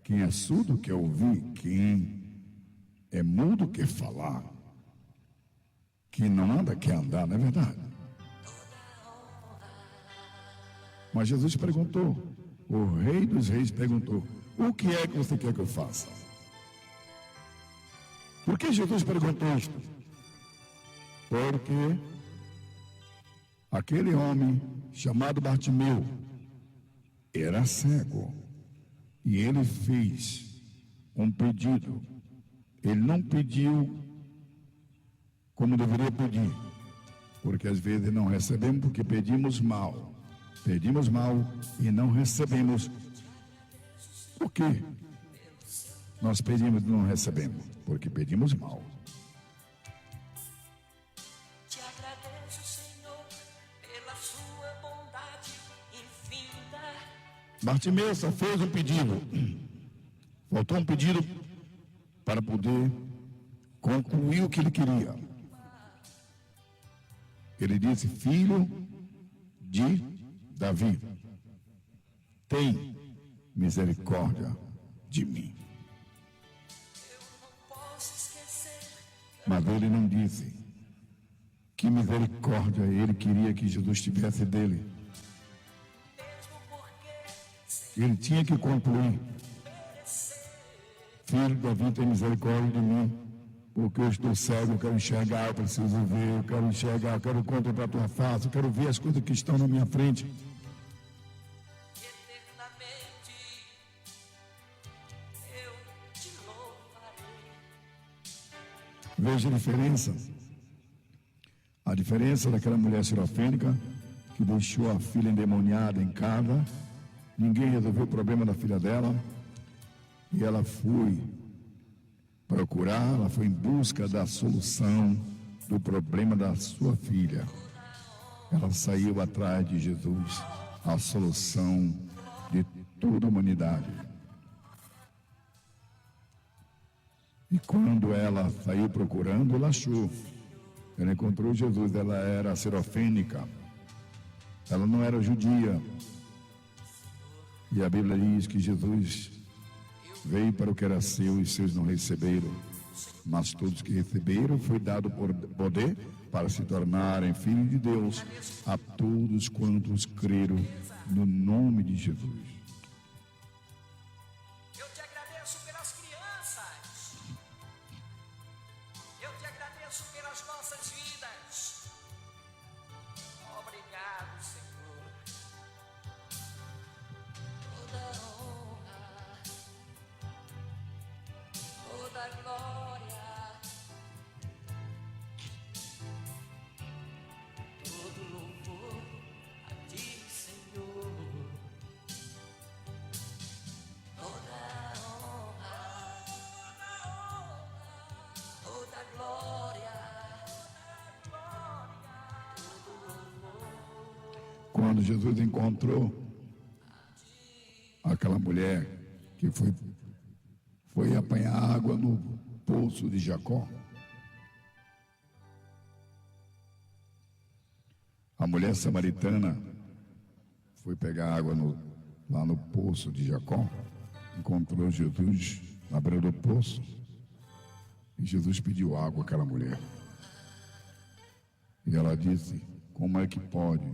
Quem é surdo quer ouvir. Quem é mudo quer falar. Quem não anda quer andar, não é verdade? Mas Jesus perguntou, o rei dos reis perguntou, o que é que você quer que eu faça? Por que Jesus perguntou isto? Porque aquele homem chamado Bartimeu era cego e ele fez um pedido. Ele não pediu como deveria pedir, porque às vezes não recebemos porque pedimos mal e não recebemos. Por quê? Nós pedimos e não recebemos porque pedimos mal. Te agradeço, Senhor, pela sua bondade infinita. Bartimeu só fez um pedido. Faltou um pedido para poder concluir o que ele queria. Ele disse, filho de Davi, tem misericórdia de mim. Mas ele não disse que misericórdia ele queria que Jesus tivesse dele. Ele tinha que concluir: Filho, Davi, tem misericórdia de mim, porque eu estou cego, eu quero enxergar, eu preciso ver, eu quero enxergar, eu quero contemplar a tua face, eu quero ver as coisas que estão na minha frente. Eternamente eu te louvarei. Veja a diferença. A diferença daquela mulher sirofênica que deixou a filha endemoniada em casa, ninguém resolveu o problema da filha dela, e ela foi procurar, ela foi em busca da solução do problema da sua filha. Ela saiu atrás de Jesus, a solução de toda a humanidade. E quando ela saiu procurando, ela achou. Ela encontrou Jesus, ela era sirofênica, ela não era judia. E a Bíblia diz que Jesus veio para o que era seu e seus não receberam. Mas todos que receberam foi dado poder para se tornarem filhos de Deus, a todos quantos creram no nome de Jesus. Eu te agradeço pelas crianças. Eu te agradeço pelas nossas vidas. Obrigado, Senhor. Toda honra, toda glória, todo louvor a ti, Senhor. Toda honra, toda glória, todo louvor. Quando Jesus encontrou aquela mulher que foi apanhar água no poço de Jacó, a mulher samaritana foi pegar água lá no poço de Jacó, encontrou Jesus na beira do poço, e Jesus pediu água àquela mulher. E ela disse: como é que pode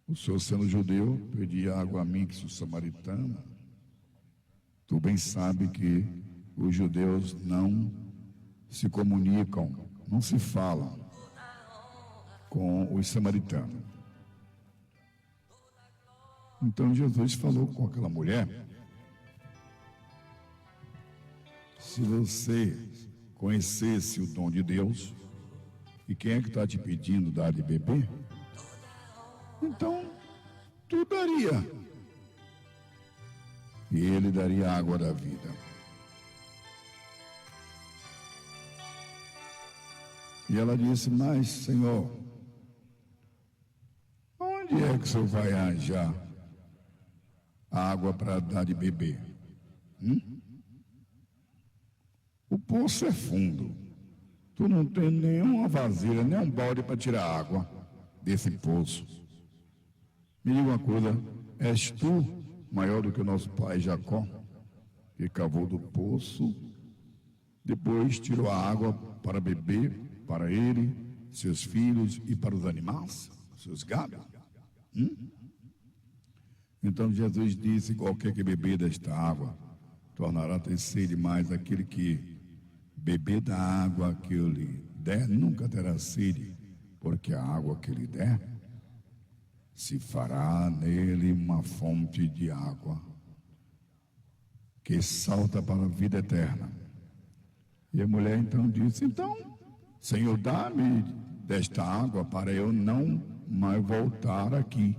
o senhor, sendo judeu, pedir água a mim, que sou samaritana? Tu bem sabe que os judeus não se comunicam, não se falam com os samaritanos. Então Jesus falou com aquela mulher: se você conhecesse o dom de Deus, e quem é que está te pedindo dar de beber, então tu daria, e ele daria a água da vida. E ela disse: mas Senhor, onde é que o senhor vai arranjar água para dar de beber? O poço é fundo, tu não tem nenhuma vasilha, nem um balde para tirar água desse poço. Me diga uma coisa: és tu maior do que o nosso pai Jacó, que cavou do poço, depois tirou a água para beber, para ele, seus filhos e para os animais, seus gados? Então Jesus disse: qualquer que beber desta água tornará a ter sede, mais aquele que beber da água que eu lhe der nunca terá sede, porque a água que lhe der se fará nele uma fonte de água que salta para a vida eterna. E a mulher então disse: então, Senhor, dá-me desta água para eu não mais voltar aqui.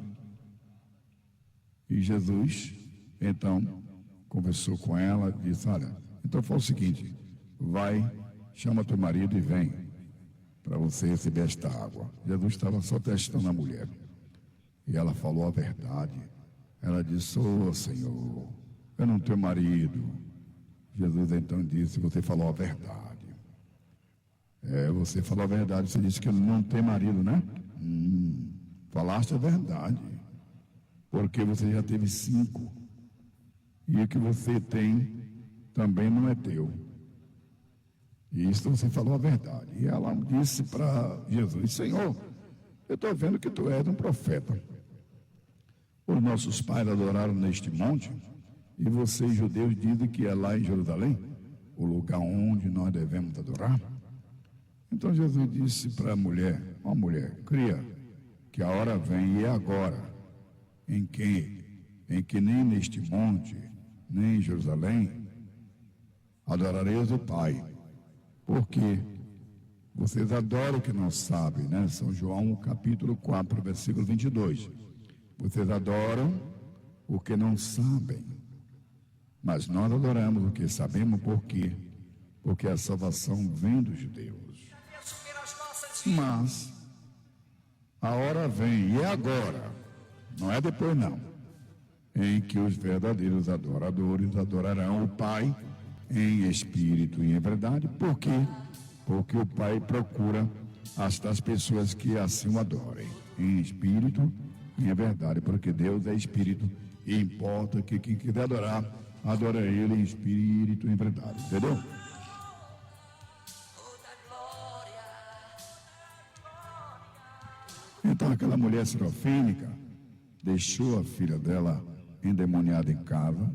E Jesus então conversou com ela, disse: olha, então faz o seguinte, vai, chama teu marido e vem para você receber esta água. Jesus estava só testando a mulher. E ela falou a verdade. Ela disse: ô Senhor, eu não tenho marido. Jesus então disse: você falou a verdade. Você falou a verdade. Você disse que não tem marido, né? Falaste a verdade. Porque você já teve 5. E o que você tem também não é teu. E isso você falou a verdade. E ela disse para Jesus: Senhor, eu estou vendo que tu és um profeta. Os nossos pais adoraram neste monte, e vocês, judeus, dizem que é lá em Jerusalém, o lugar onde nós devemos adorar. Então Jesus disse para a mulher: ó mulher, cria que a hora vem, e é agora, em que nem neste monte, nem em Jerusalém, adorareis o Pai. Porque vocês adoram o que não sabem, né? São João capítulo 4, versículo 22. Vocês adoram o que não sabem, mas nós adoramos o que sabemos. Por quê? Porque a salvação vem dos judeus. Mas a hora vem, e é agora, não é depois não, em que os verdadeiros adoradores adorarão o Pai em espírito e em verdade. Por quê? Porque o Pai procura as pessoas que assim o adorem, em espírito e em verdade, porque Deus é espírito, e importa que quem quiser adorar, adora Ele em espírito e em verdade, entendeu? Então aquela mulher sirofênica deixou a filha dela endemoniada em casa,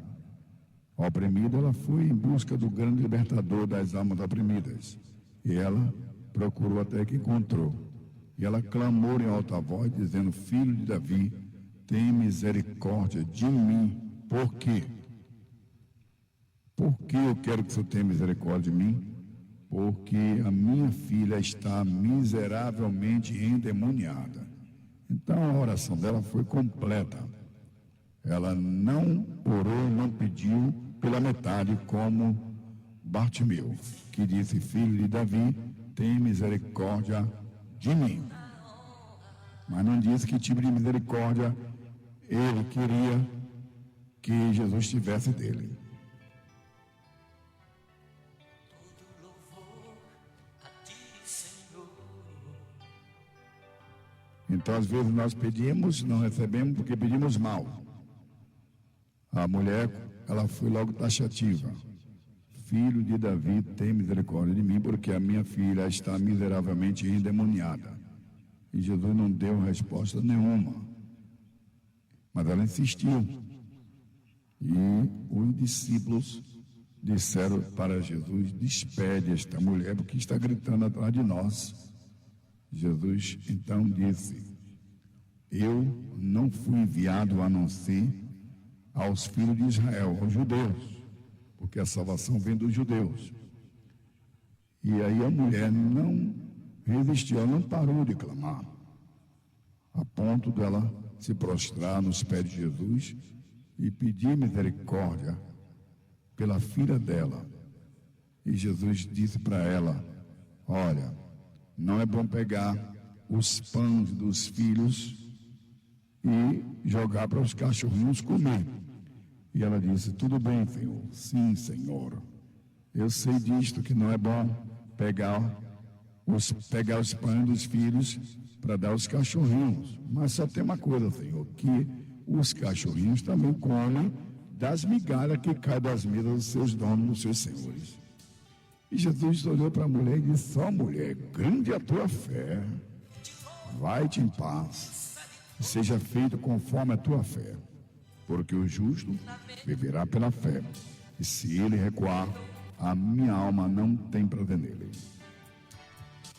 oprimida. Ela foi em busca do grande libertador das almas oprimidas, e ela procurou até que encontrou, e ela clamou em alta voz, dizendo: Filho de Davi, tem misericórdia de mim. Por quê? Por que eu quero que o Senhor tenha misericórdia de mim? Porque a minha filha está miseravelmente endemoniada. Então a oração dela foi completa. Ela não orou, não pediu pela metade, como Bartimeu, que disse: Filho de Davi, tem misericórdia de mim. Mas não disse que tipo de misericórdia ele queria que Jesus tivesse dele. Então, às vezes, nós pedimos, não recebemos porque pedimos mal. A mulher, ela foi logo taxativa: Filho de Davi, tem misericórdia de mim, porque a minha filha está miseravelmente endemoniada. E Jesus não deu resposta nenhuma, mas ela insistiu. E os discípulos disseram para Jesus: despede esta mulher, porque está gritando atrás de nós. Jesus então disse: eu não fui enviado a não ser aos filhos de Israel, aos judeus, porque a salvação vem dos judeus. E aí a mulher não resistiu, ela não parou de clamar, a ponto dela se prostrar nos pés de Jesus e pedir misericórdia pela filha dela. E Jesus disse para ela: olha, não é bom pegar os pães dos filhos e jogar para os cachorrinhos comer. E ela disse: tudo bem, Senhor. Sim, Senhor, eu sei disto, que não é bom pegar os pães dos filhos para dar aos cachorrinhos. Mas só tem uma coisa, Senhor, que os cachorrinhos também comem das migalhas que caem das mesas dos seus donos, dos seus senhores. E Jesus olhou para a mulher e disse: ó mulher, grande é a tua fé, vai-te em paz, e seja feito conforme a tua fé, porque o justo viverá pela fé, e se ele recuar, a minha alma não tem prazer nele.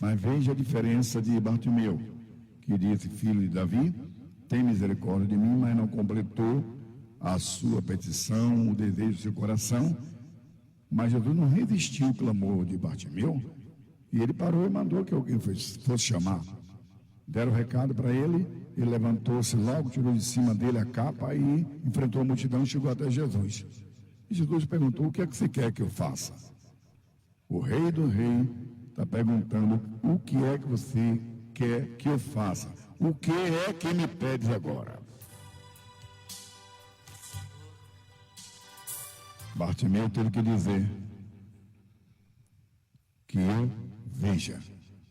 Mas veja a diferença de Bartimeu, que disse: filho de Davi, tem misericórdia de mim, mas não completou a sua petição, o desejo do seu coração. Mas Jesus não resistiu ao clamor de Bartimeu, e ele parou e mandou que alguém fosse chamar. Deram o recado para ele, ele levantou-se logo, tirou de cima dele a capa e enfrentou a multidão e chegou até Jesus. E Jesus perguntou: o que é que você quer que eu faça? O rei do rei está perguntando: o que é que você quer que eu faça? O que é que me pedes agora? Bartimeu teve que dizer: que eu veja,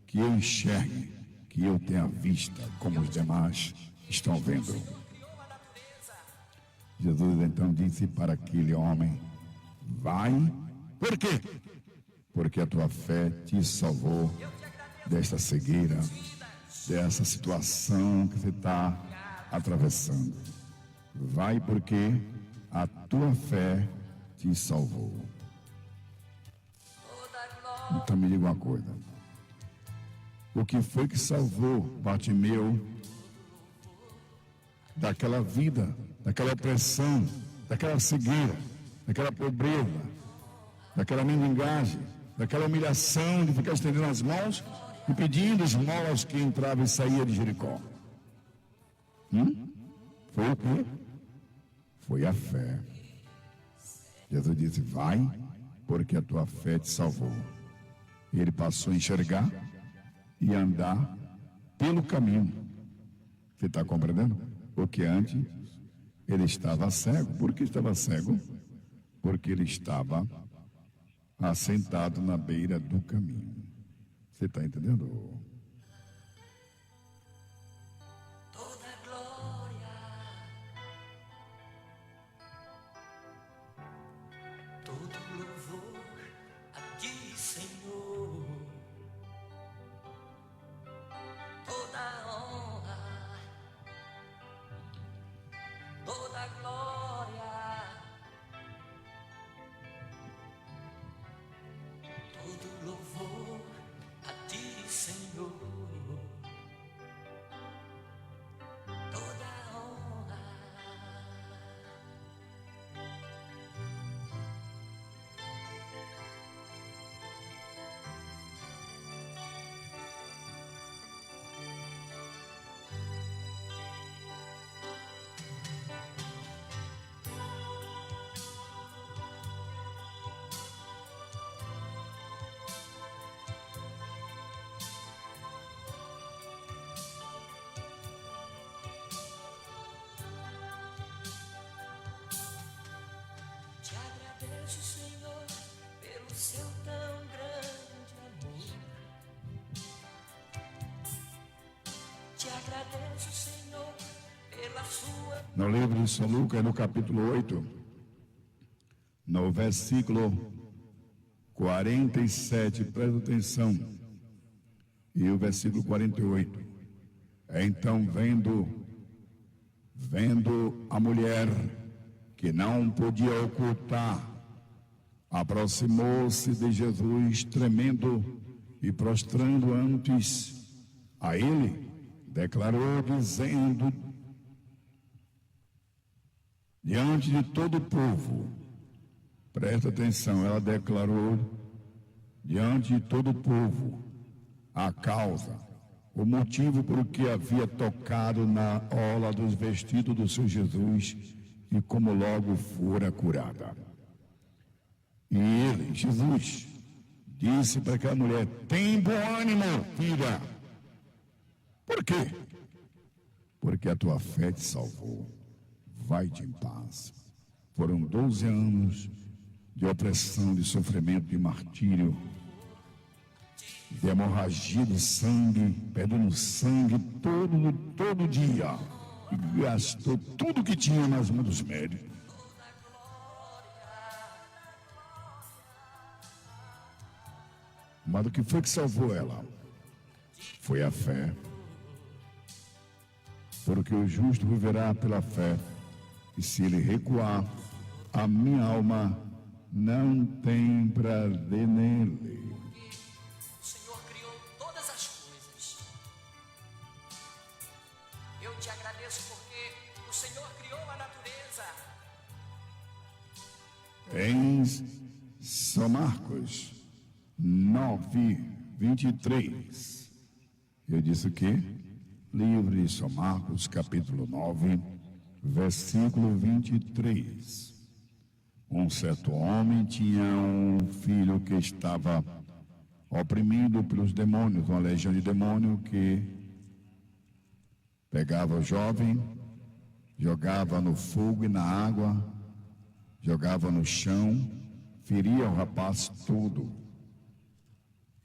que eu enxergue, que eu tenha vista como os demais estão vendo. Jesus então disse para aquele homem: vai. Por quê? Porque a tua fé te salvou desta cegueira, dessa situação que você está atravessando. Vai porque a tua fé te salvou. Então me diga uma coisa. O que foi que salvou Bartimeu daquela vida, daquela opressão, daquela cegueira, daquela pobreza, daquela mendigagem, daquela humilhação de ficar estendendo as mãos e pedindo esmola aos que entravam e saíam de Jericó? Foi o quê? Foi a fé. Jesus disse: vai, porque a tua fé te salvou. E ele passou a enxergar e andar pelo caminho. Você está compreendendo? Porque antes ele estava cego. Por que estava cego? Porque ele estava assentado na beira do caminho. Você está entendendo? Toda glória, todo louvor a ti, Senhor. Toda honra, toda glória, todo louvor a ti, Senhor. Toda honra. Te agradeço, Senhor, pelo seu tão grande amor. Te agradeço, Senhor, pela sua. No livro de São Lucas, no capítulo 8, no versículo 47, presta atenção, e o versículo 48. Então, vendo a mulher que não podia ocultar, aproximou-se de Jesus, tremendo e prostrando antes a ele, declarou, dizendo, diante de todo o povo, presta atenção, ela declarou diante de todo o povo a causa, o motivo por que havia tocado na orla dos vestidos do seu Jesus e como logo fora curada. E ele, Jesus, disse para aquela mulher: tem bom ânimo, filha. Por quê? Porque a tua fé te salvou. Vai-te em paz. Foram 12 anos de opressão, de sofrimento, de martírio, de hemorragia de sangue, perdendo sangue todo dia. E gastou tudo que tinha nas mãos dos médicos. Mas o que foi que salvou ela? Foi a fé. Porque o justo viverá pela fé. E se ele recuar, a minha alma não tem prazer nele. O Senhor criou todas as coisas. Eu te agradeço porque o Senhor criou a natureza. Em São Marcos 9, 23. Eu disse o quê? Livro de São Marcos, capítulo 9, versículo 23. Um certo homem tinha um filho que estava oprimido pelos demônios, uma legião de demônio que pegava o jovem, jogava no fogo e na água, jogava no chão, feria o rapaz todo.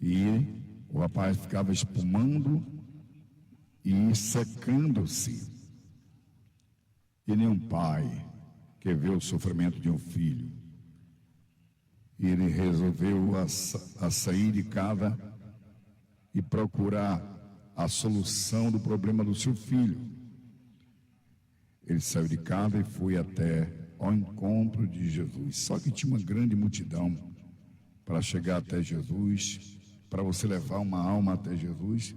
E o rapaz ficava espumando e secando-se. E nenhum pai quer ver o sofrimento de um filho. E ele resolveu a sair de casa e procurar a solução do problema do seu filho. Ele saiu de casa e foi até ao encontro de Jesus. Só que tinha uma grande multidão para chegar até Jesus. Para você levar uma alma até Jesus,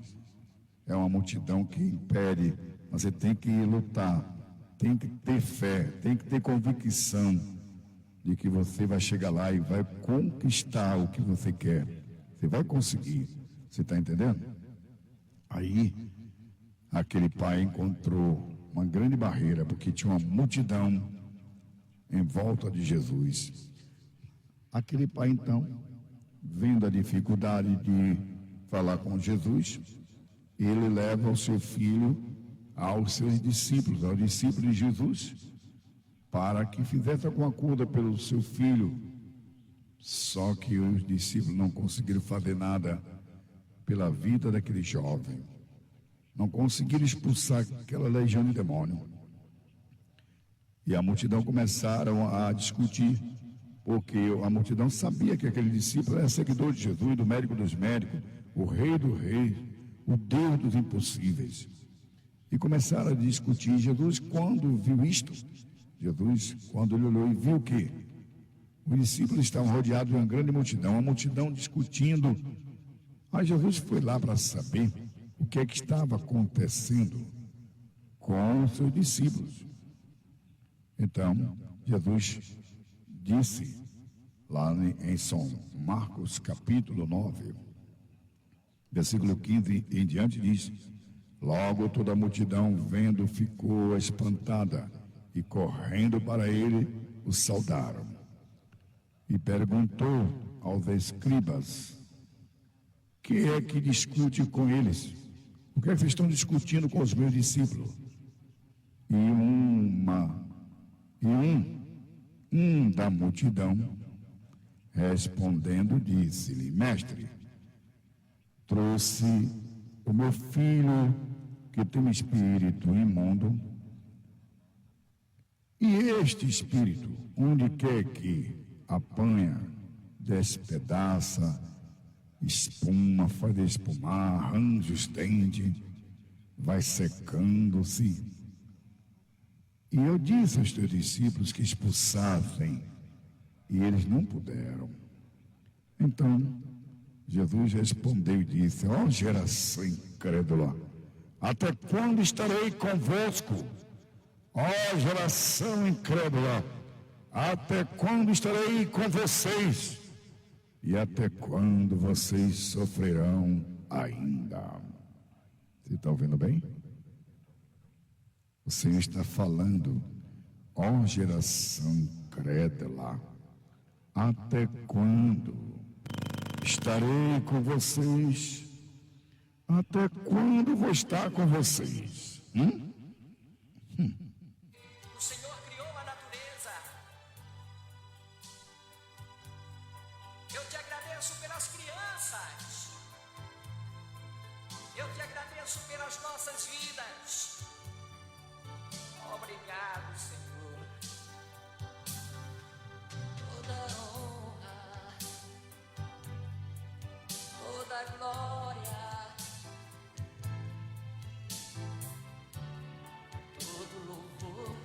é uma multidão que impede. Você tem que lutar, tem que ter fé, tem que ter convicção de que você vai chegar lá e vai conquistar o que você quer. Você vai conseguir. Você está entendendo? Aí, aquele pai encontrou uma grande barreira, porque tinha uma multidão em volta de Jesus. Aquele pai, então, vendo a dificuldade de falar com Jesus, ele leva o seu filho aos seus discípulos, aos discípulos de Jesus, para que fizesse alguma coisa pelo seu filho. Só que os discípulos não conseguiram fazer nada pela vida daquele jovem. Não conseguiram expulsar aquela legião de demônio. E a multidão começaram a discutir, porque a multidão sabia que aquele discípulo era seguidor de Jesus, do médico dos médicos, o rei dos reis, o Deus dos impossíveis. E começaram a discutir. Jesus, quando viu isto, quando ele olhou e viu que os discípulos estavam rodeados de uma grande multidão, a multidão discutindo. Aí Jesus foi lá para saber o que é que estava acontecendo com os seus discípulos. Então, Jesus disse, lá em São Marcos, capítulo 9, versículo 15 em diante, diz: logo toda a multidão, vendo, ficou espantada, e correndo para ele, o saudaram. E perguntou aos escribas: que é que discute com eles? O que é que vocês estão discutindo com os meus discípulos? E um da multidão, respondendo, disse-lhe: mestre, trouxe o meu filho que tem um espírito imundo, e este espírito, onde quer que apanha, despedaça, espuma, faz espumar, arranja os dentes, vai secando-se. E eu disse aos teus discípulos que expulsassem, e eles não puderam. Então, Jesus respondeu e disse: ó geração incrédula, até quando estarei convosco? Ó geração incrédula, até quando estarei com vocês? E até quando vocês sofrerão ainda? Você está ouvindo bem? O Senhor está falando: ó geração incrédula, até quando estarei com vocês? Até quando vou estar com vocês? O Senhor criou a natureza. Eu te agradeço pelas crianças. Eu te agradeço pelas nossas vidas. Obrigado, Senhor. Toda honra, toda glória, todo louvor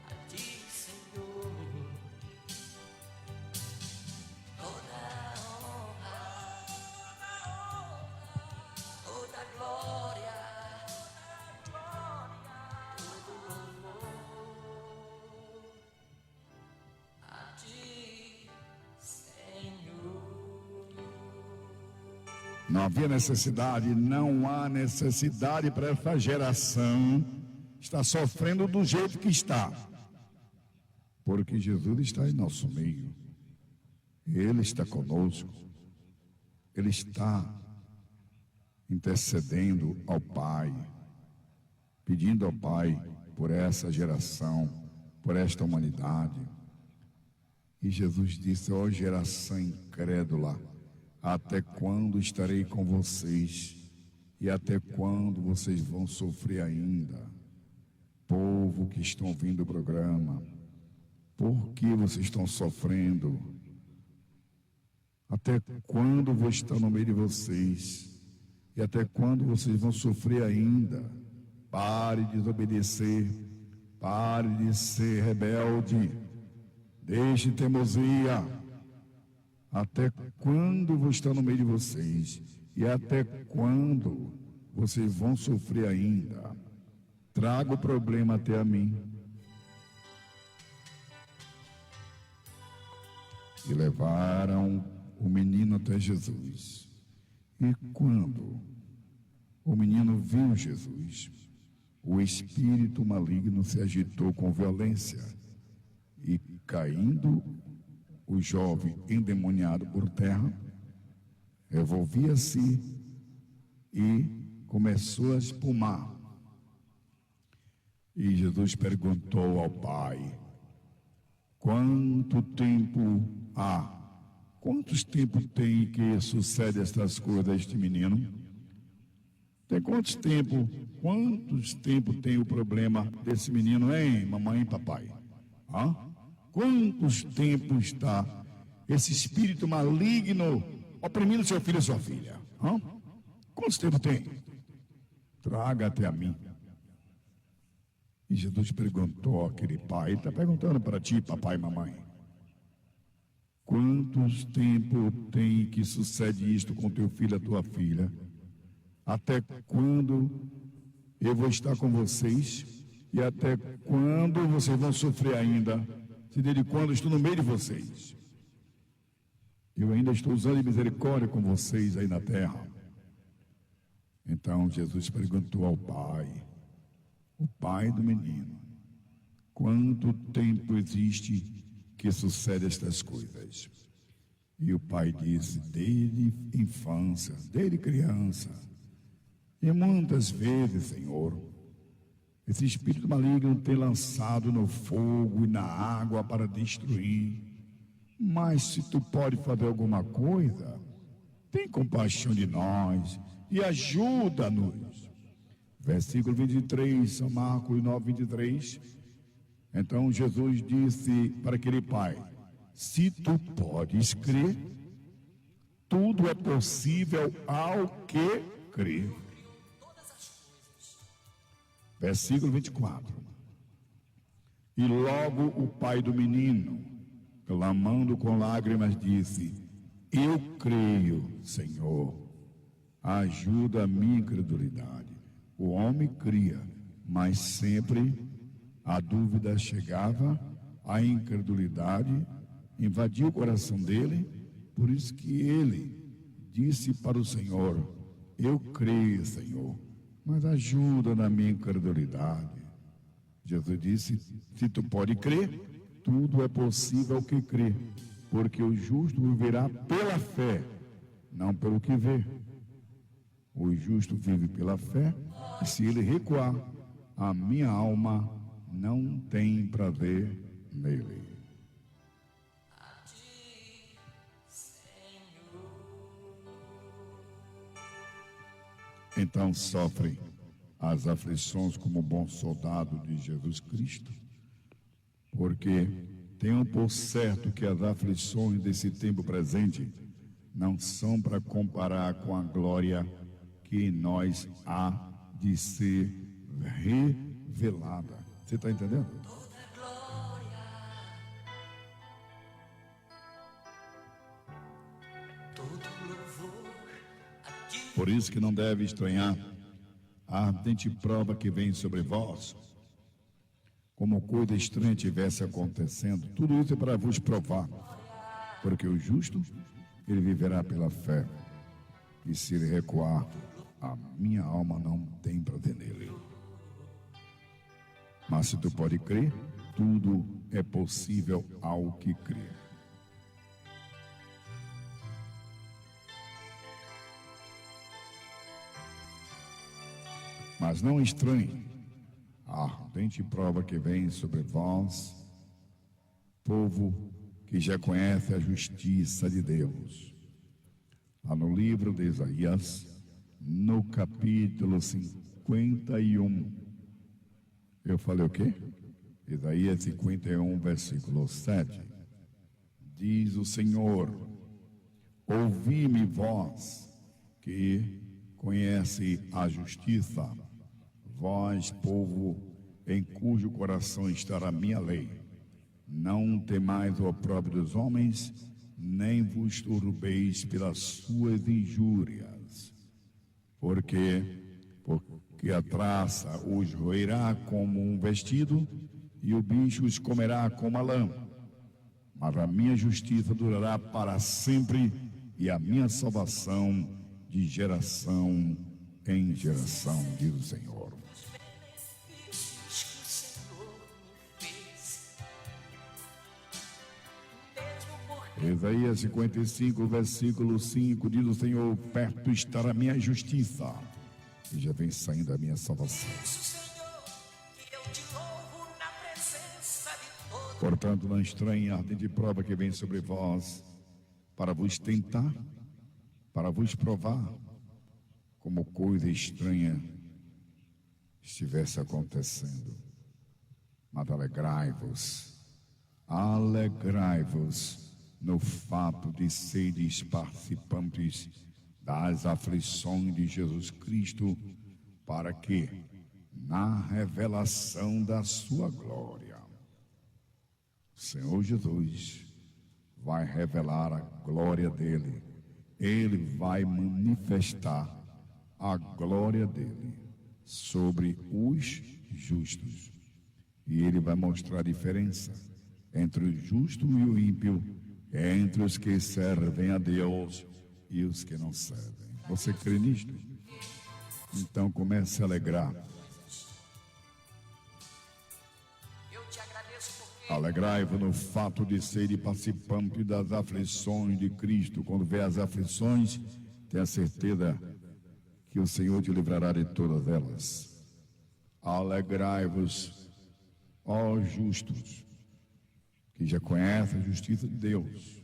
a ti, Senhor. Toda honra, toda glória, todo louvor a ti, Senhor. Não havia necessidade, não há necessidade para essa geração estar sofrendo do jeito que está, porque Jesus está em nosso meio, Ele está conosco, Ele está intercedendo ao Pai, pedindo ao Pai por essa geração, por esta humanidade. E Jesus disse: ó geração incrédula, até quando estarei com vocês? E até quando vocês vão sofrer ainda? Povo que estão ouvindo o programa, por que vocês estão sofrendo? Até quando vou estar no meio de vocês? E até quando vocês vão sofrer ainda? Pare de desobedecer, Pare de ser rebelde. Deixe teimosia. Até quando vou estar no meio de vocês? E até quando vocês vão sofrer ainda? Traga o problema até a mim. E levaram o menino até Jesus. E quando o menino viu Jesus, o espírito maligno se agitou com violência e, caindo o jovem endemoniado por terra, revolvia-se e começou a espumar. E Jesus perguntou ao pai: quanto tempo há? Quantos tempos tem que sucede estas coisas a este menino? Tem quantos tempos tem o problema desse menino, hein, mamãe e papai? Hã? Quantos tempos está esse espírito maligno oprimindo seu filho e sua filha? Hã? Quantos tempos tem? Traga até a mim. E Jesus perguntou àquele pai, ele está perguntando para ti, papai e mamãe: quantos tempos tem que sucede isto com teu filho e tua filha? Até quando eu vou estar com vocês? E até quando vocês vão sofrer ainda? Se desde quando eu estou no meio de vocês? Eu ainda estou usando misericórdia com vocês aí na terra. Então Jesus perguntou ao pai, o pai do menino: quanto tempo existe que sucede estas coisas? E o pai disse: desde infância, desde criança. E muitas vezes, Senhor, esse espírito maligno tem lançado no fogo e na água para destruir. Mas se tu pode fazer alguma coisa, tem compaixão de nós e ajuda-nos. Versículo 23, São Marcos 9, 23. Então Jesus disse para aquele pai: se tu podes crer, tudo é possível ao que crer. Versículo 24. E logo o pai do menino, clamando com lágrimas, disse: eu creio, Senhor, ajuda a minha incredulidade. O homem cria, mas sempre a dúvida chegava, a incredulidade invadiu o coração dele. Por isso que ele disse para o Senhor: eu creio, Senhor, mas ajuda na minha incredulidade. Jesus disse: se tu pode crer, tudo é possível ao que crê, porque o justo viverá pela fé, não pelo que vê. O justo vive pela fé, e se ele recuar, a minha alma não tem prazer nele. Então sofre as aflições como bom soldado de Jesus Cristo, porque tenham por certo que as aflições desse tempo presente não são para comparar com a glória que em nós há de ser revelada. Você está entendendo? Por isso que não deve estranhar a ardente prova que vem sobre vós, como coisa estranha tivesse acontecendo. Tudo isso é para vos provar, porque o justo, ele viverá pela fé, e se ele recuar, a minha alma não tem prazer nele. Mas se tu pode crer, tudo é possível ao que crê. Mas não estranhe a ardente prova que vem sobre vós, povo que já conhece a justiça de Deus. Lá no livro de Isaías, no capítulo 51, eu falei o quê? Isaías 51, versículo 7. Diz o Senhor: ouvi-me vós que conhece a justiça, vós, povo em cujo coração está a minha lei. Não temais o opróbrio dos homens, nem vos turbeis pelas suas injúrias. Porque a traça os roerá como um vestido, e o bicho os comerá como a lã. Mas a minha justiça durará para sempre, e a minha salvação de geração em geração, diz o Senhor. benefícios que o Senhor me fez. Mesmo porque Isaías 55, versículo 5, diz o Senhor: perto está a minha justiça, e já vem saindo a minha salvação. isso, Senhor, que eu te louvo na presença de todos. Portanto, não estranhe a ardente prova que vem sobre vós, para vos tentar, para vos provar, como coisa estranha estivesse acontecendo. Mas alegrai-vos no fato de seres participantes das aflições de Jesus Cristo, para que, na revelação da sua glória, o Senhor Jesus vai revelar a glória dele. Ele vai manifestar a glória dele sobre os justos. E ele vai mostrar a diferença entre o justo e o ímpio, entre os que servem a Deus e os que não servem. Você crê nisto? Então comece a alegrar. Eu te agradeço porque Alegrai-vos no fato de serem participantes das aflições de Cristo. Quando vê as aflições, tenha certeza que o Senhor te livrará de todas elas. Alegrai-vos, ó justos, que já conhecem a justiça de Deus.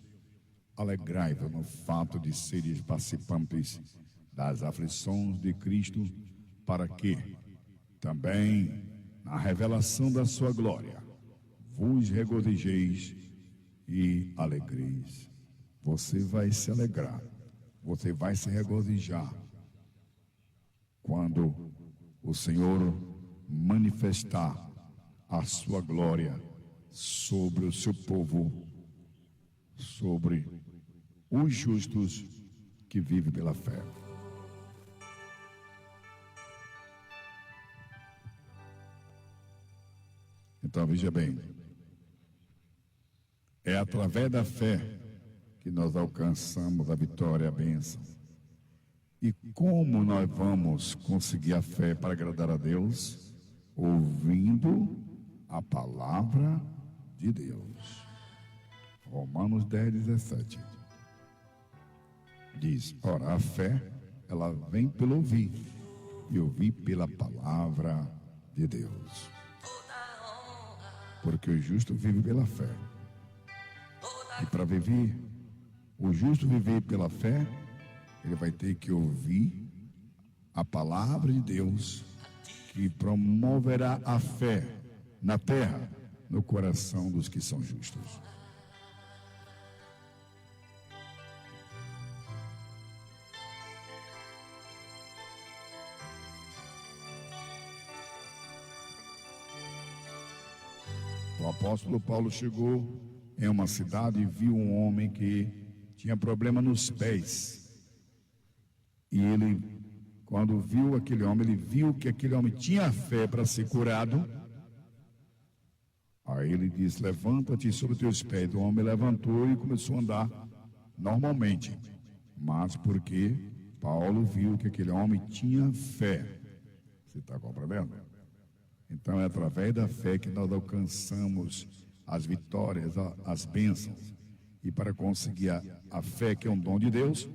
Alegrai-vos no fato de seres participantes das aflições de Cristo, para que também, na revelação da sua glória, vos regozijeis e alegreis. Você vai se alegrar, você vai se regozijar quando o Senhor manifestar a sua glória sobre o seu povo, sobre os justos que vivem pela fé. Então veja bem, é através da fé que nós alcançamos a vitória, a bênção. E como nós vamos conseguir a fé para agradar a Deus? Ouvindo a palavra de Deus. Romanos 10, 17. Diz: ora, a fé, ela vem pelo ouvir, e ouvir pela palavra de Deus. Porque o justo vive pela fé. E para viver, o justo viver pela fé, ele vai ter que ouvir a palavra de Deus, que promoverá a fé na terra, no coração dos que são justos. O apóstolo Paulo chegou em uma cidade e viu um homem que tinha problema nos pés. E ele, quando viu aquele homem, ele viu que aquele homem tinha fé para ser curado. Aí ele disse: levanta-te sobre os teus pés. O homem levantou e começou a andar normalmente. Mas porque Paulo viu que aquele homem tinha fé. Você está compreendendo? Então é através da fé que nós alcançamos as vitórias, as bênçãos. E para conseguir a fé, que é um dom de Deus,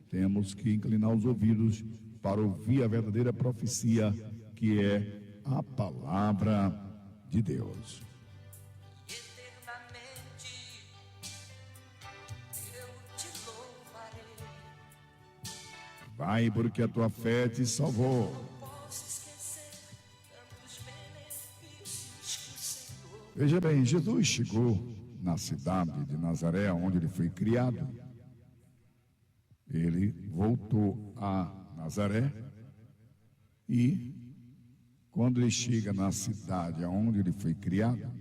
temos que inclinar os ouvidos para ouvir a verdadeira profecia, que é a palavra de Deus. eternamente eu te louvarei. Vai, porque a tua fé te salvou. Posso esquecer tantos benefícios que o Senhor. Veja bem, Jesus chegou na cidade de Nazaré, onde ele foi criado. Ele voltou a Nazaré e Quando ele chega na cidade onde ele foi criado,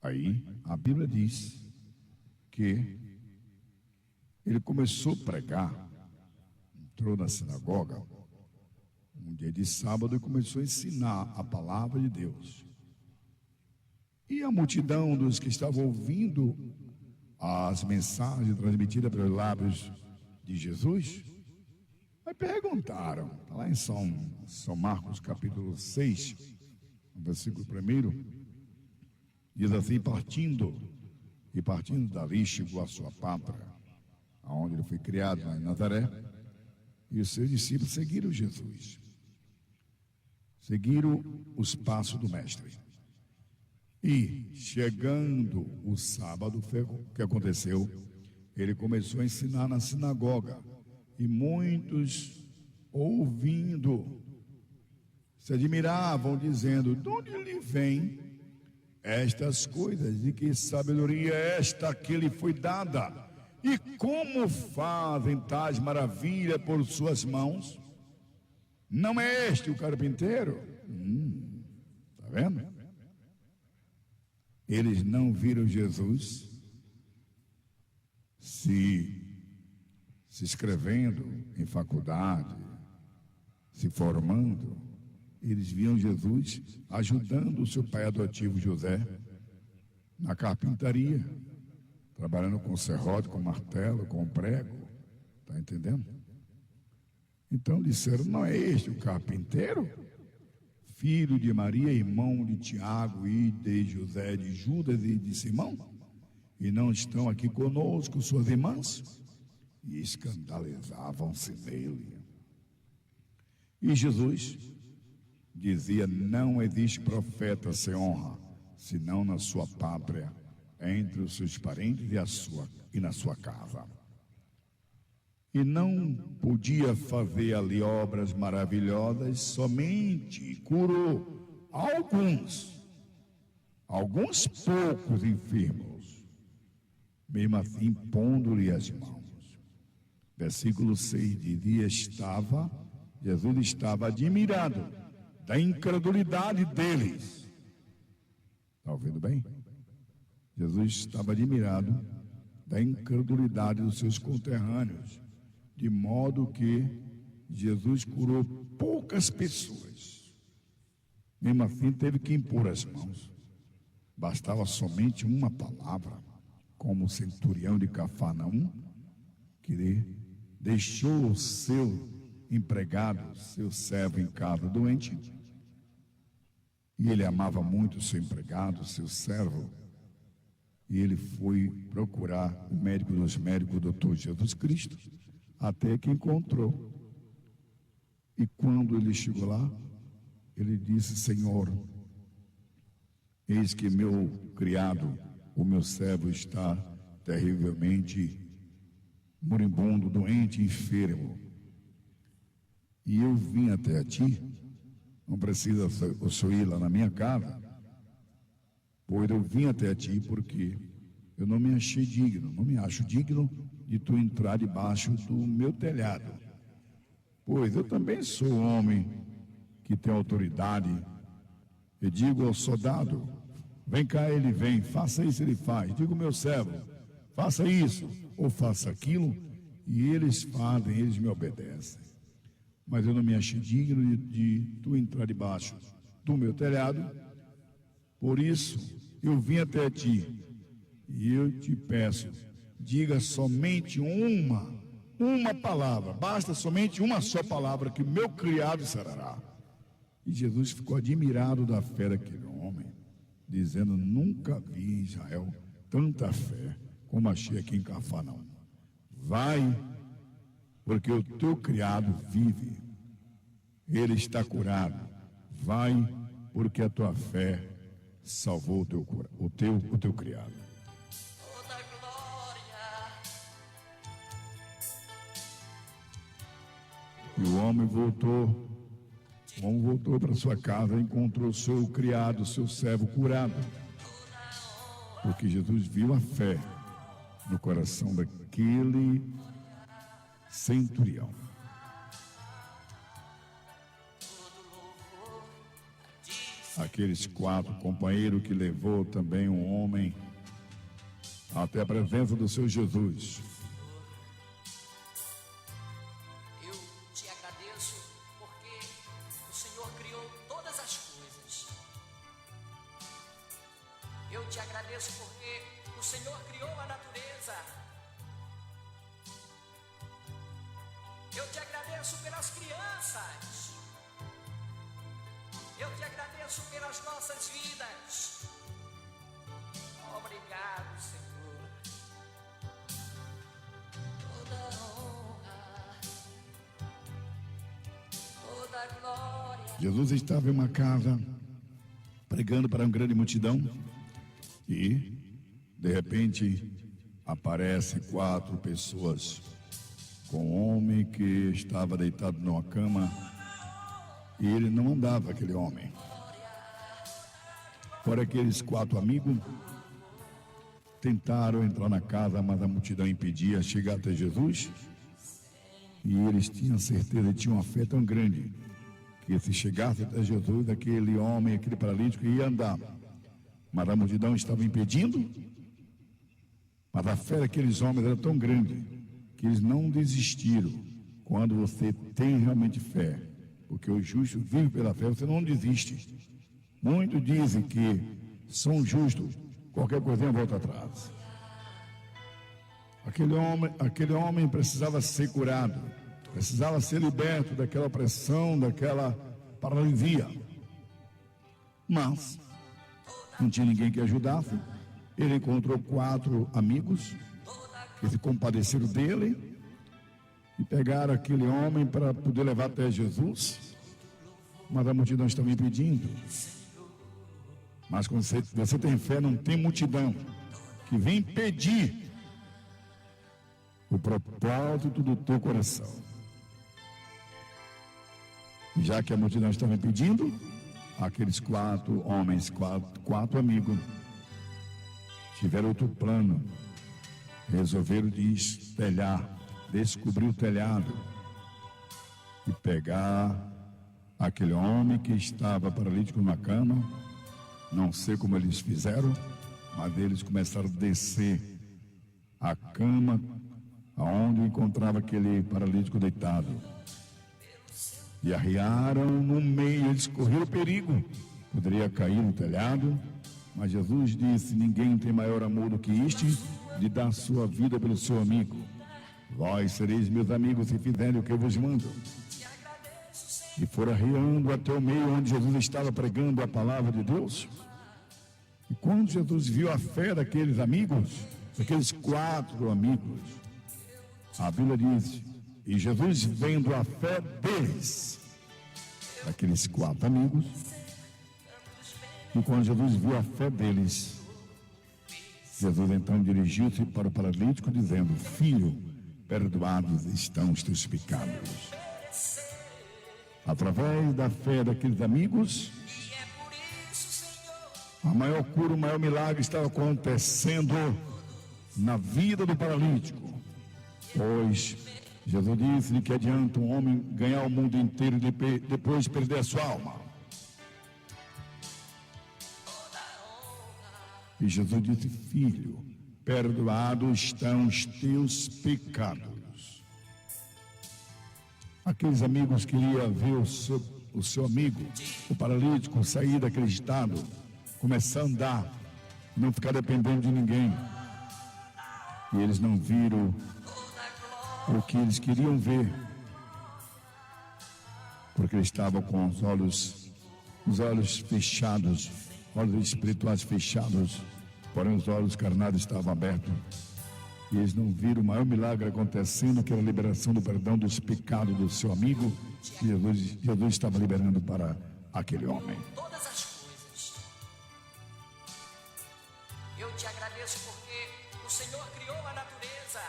aí a Bíblia diz que ele começou a pregar, entrou na sinagoga, um dia de sábado, e começou a ensinar a palavra de Deus. E a multidão dos que estavam ouvindo as mensagens transmitidas pelos lábios de Jesus, aí perguntaram, está lá em São Marcos capítulo 6, versículo 1, diz assim: partindo dali, chegou a sua pátria, aonde ele foi criado, lá em Nazaré, e os seus discípulos seguiram Jesus, seguiram os passos do mestre. E chegando o sábado, o que aconteceu? Ele começou a ensinar na sinagoga, e muitos, ouvindo, se admiravam, dizendo: de onde lhe vem estas coisas? De que sabedoria é esta que lhe foi dada? E como fazem tais maravilhas por suas mãos? Não é este o carpinteiro? Está vendo? Eles não viram Jesus se inscrevendo em faculdade, se formando. Eles viam Jesus ajudando o seu pai adotivo José na carpintaria, trabalhando com serrote, com martelo, com prego. Está entendendo? Então disseram: não é este o carpinteiro? Filho de Maria, irmão de Tiago e de José, de Judas e de Simão? E não estão aqui conosco suas irmãs? E escandalizavam-se nele. E Jesus dizia: não existe profeta sem honra, senão na sua pátria, entre os seus parentes e na sua casa. E não podia fazer ali obras maravilhosas, somente curou alguns poucos enfermos, mesmo assim pondo-lhe as mãos. Versículo 6 dizia: Jesus estava admirado da incredulidade deles. Está ouvindo bem? Jesus estava admirado da incredulidade dos seus conterrâneos, de modo que Jesus curou poucas pessoas. Mesmo assim, teve que impor as mãos. Bastava somente uma palavra, como o centurião de Cafarnaum, que deixou o seu empregado, seu servo em casa doente, e ele amava muito o seu empregado, seu servo, e ele foi procurar o médico dos médicos, o doutor Jesus Cristo, até que encontrou. E quando ele chegou lá, ele disse: Senhor, eis que meu criado, o meu servo, está terrivelmente moribundo, doente, enfermo. E eu vim até ti, não precisa o senhor ir lá na minha casa, pois eu vim até ti porque eu não me achei digno, não me acho digno de tu entrar debaixo do meu telhado. Pois eu também sou homem que tem autoridade. Eu digo ao soldado: vem cá, ele vem, faça isso, ele faz. Digo ao meu servo: faça isso ou faça aquilo, e eles fazem, eles me obedecem. Mas eu não me achei digno de tu entrar debaixo do meu telhado. Por isso eu vim até ti, e eu te peço, diga somente uma palavra, basta somente uma só palavra, que o meu criado sarará. E Jesus ficou admirado da fé daquele homem, dizendo: nunca vi em Israel tanta fé como achei aqui em Cafarnaum. Vai, porque o teu criado vive, ele está curado. Vai, porque a tua fé salvou o teu criado. Toda glória. E o homem voltou para sua casa e encontrou seu criado, seu servo curado, porque Jesus viu a fé no coração daquele centurião. Todo louvor aqueles 4 companheiros que levou também um homem até a presença do seu Jesus. Eu te agradeço porque o Senhor criou todas as coisas. Eu te agradeço porque o Senhor criou a natureza. Eu te agradeço pelas crianças. Eu te agradeço pelas nossas vidas. Obrigado, Senhor. Toda honra, toda glória. Jesus estava em uma casa pregando para uma grande multidão e, de repente, aparece 4 pessoas com um homem que estava deitado numa cama e ele não andava, aquele homem. Fora aqueles 4 amigos tentaram entrar na casa, mas a multidão impedia chegar até Jesus e eles tinham certeza, tinham uma fé tão grande que se chegasse até Jesus, aquele homem, aquele paralítico ia andar, mas a multidão estava impedindo. Mas a fé daqueles homens era tão grande que eles não desistiram. Quando você tem realmente fé, porque o justo vive pela fé, você não desiste. Muitos dizem que são justos, qualquer coisinha volta atrás. Aquele homem precisava ser curado, precisava ser liberto daquela opressão, daquela paralisia. Mas não tinha ninguém que ajudasse. Ele encontrou 4 amigos que se compadeceram dele e pegaram aquele homem para poder levar até Jesus, mas a multidão estava impedindo. Mas quando você tem fé, não tem multidão que vem impedir o propósito do teu coração. E já que a multidão estava impedindo, aqueles 4 homens, 4 amigos, tiveram outro plano. Resolveram descobrir o telhado e pegar aquele homem que estava paralítico na cama. Não sei como eles fizeram, mas eles começaram a descer a cama aonde encontrava aquele paralítico deitado e arriaram no meio. Eles correram perigo, poderia cair no telhado, mas Jesus disse: ninguém tem maior amor do que este, de dar sua vida pelo seu amigo. Vós sereis meus amigos se fizerem o que eu vos mando. E foram arriando até o meio onde Jesus estava pregando a palavra de Deus. E quando Jesus viu a fé daqueles amigos, daqueles 4 amigos, a Bíblia diz: e Jesus, vendo a fé deles, daqueles 4 amigos, e quando Jesus viu a fé deles, Jesus então dirigiu-se para o paralítico dizendo: filho, perdoados estão os teus pecados. Através da fé daqueles amigos, a maior cura, o maior milagre estava acontecendo na vida do paralítico. Pois Jesus disse que adianta um homem ganhar o mundo inteiro e depois perder a sua alma. E Jesus disse: filho, perdoados estão os teus pecados. Aqueles amigos queriam ver o seu amigo, o paralítico, sair daquele estado, começar a andar, não ficar dependendo de ninguém. E eles não viram o que eles queriam ver, porque eles estavam com os olhos fechados, olhos espirituais fechados, porém os olhos carnais estavam abertos. E eles não viram o maior milagre acontecendo, que era a liberação do perdão dos pecados do seu amigo, que Jesus estava liberando para aquele homem. Todas as coisas. Eu te agradeço porque o Senhor criou a natureza.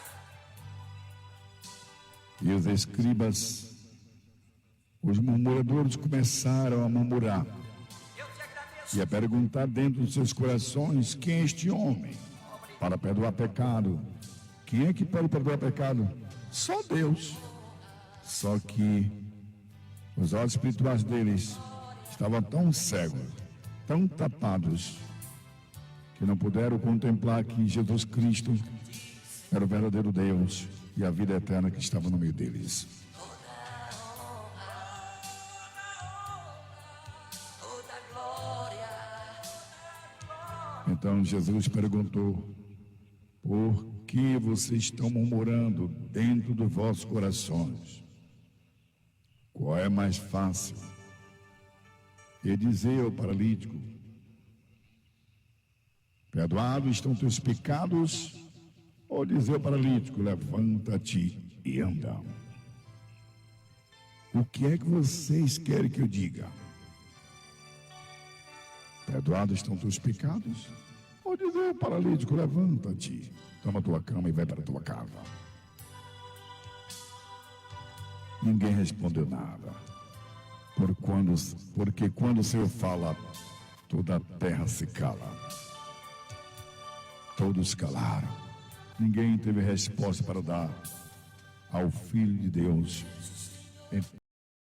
E os escribas, os murmuradores, começaram a murmurar e a perguntar dentro dos seus corações: quem é este homem para perdoar pecado? Quem é que pode perdoar pecado? Só Deus. Só que os olhos espirituais deles estavam tão cegos tão tapados que não puderam contemplar que Jesus Cristo era o verdadeiro Deus e a vida eterna que estava no meio deles. Toda glória. Então Jesus perguntou: por que vocês estão murmurando dentro dos vossos corações? Qual é mais fácil? E dizer ao paralítico: perdoados estão teus pecados, ou dizer ao paralítico: levanta-te e anda? O que é que vocês querem que eu diga? Perdoados estão teus pecados, ou dizer ao paralítico: levanta-te, toma a tua cama e vai para a tua casa? Ninguém respondeu nada, porque quando o Senhor fala, toda a terra se cala. Todos calaram. Ninguém teve resposta para dar ao Filho de Deus.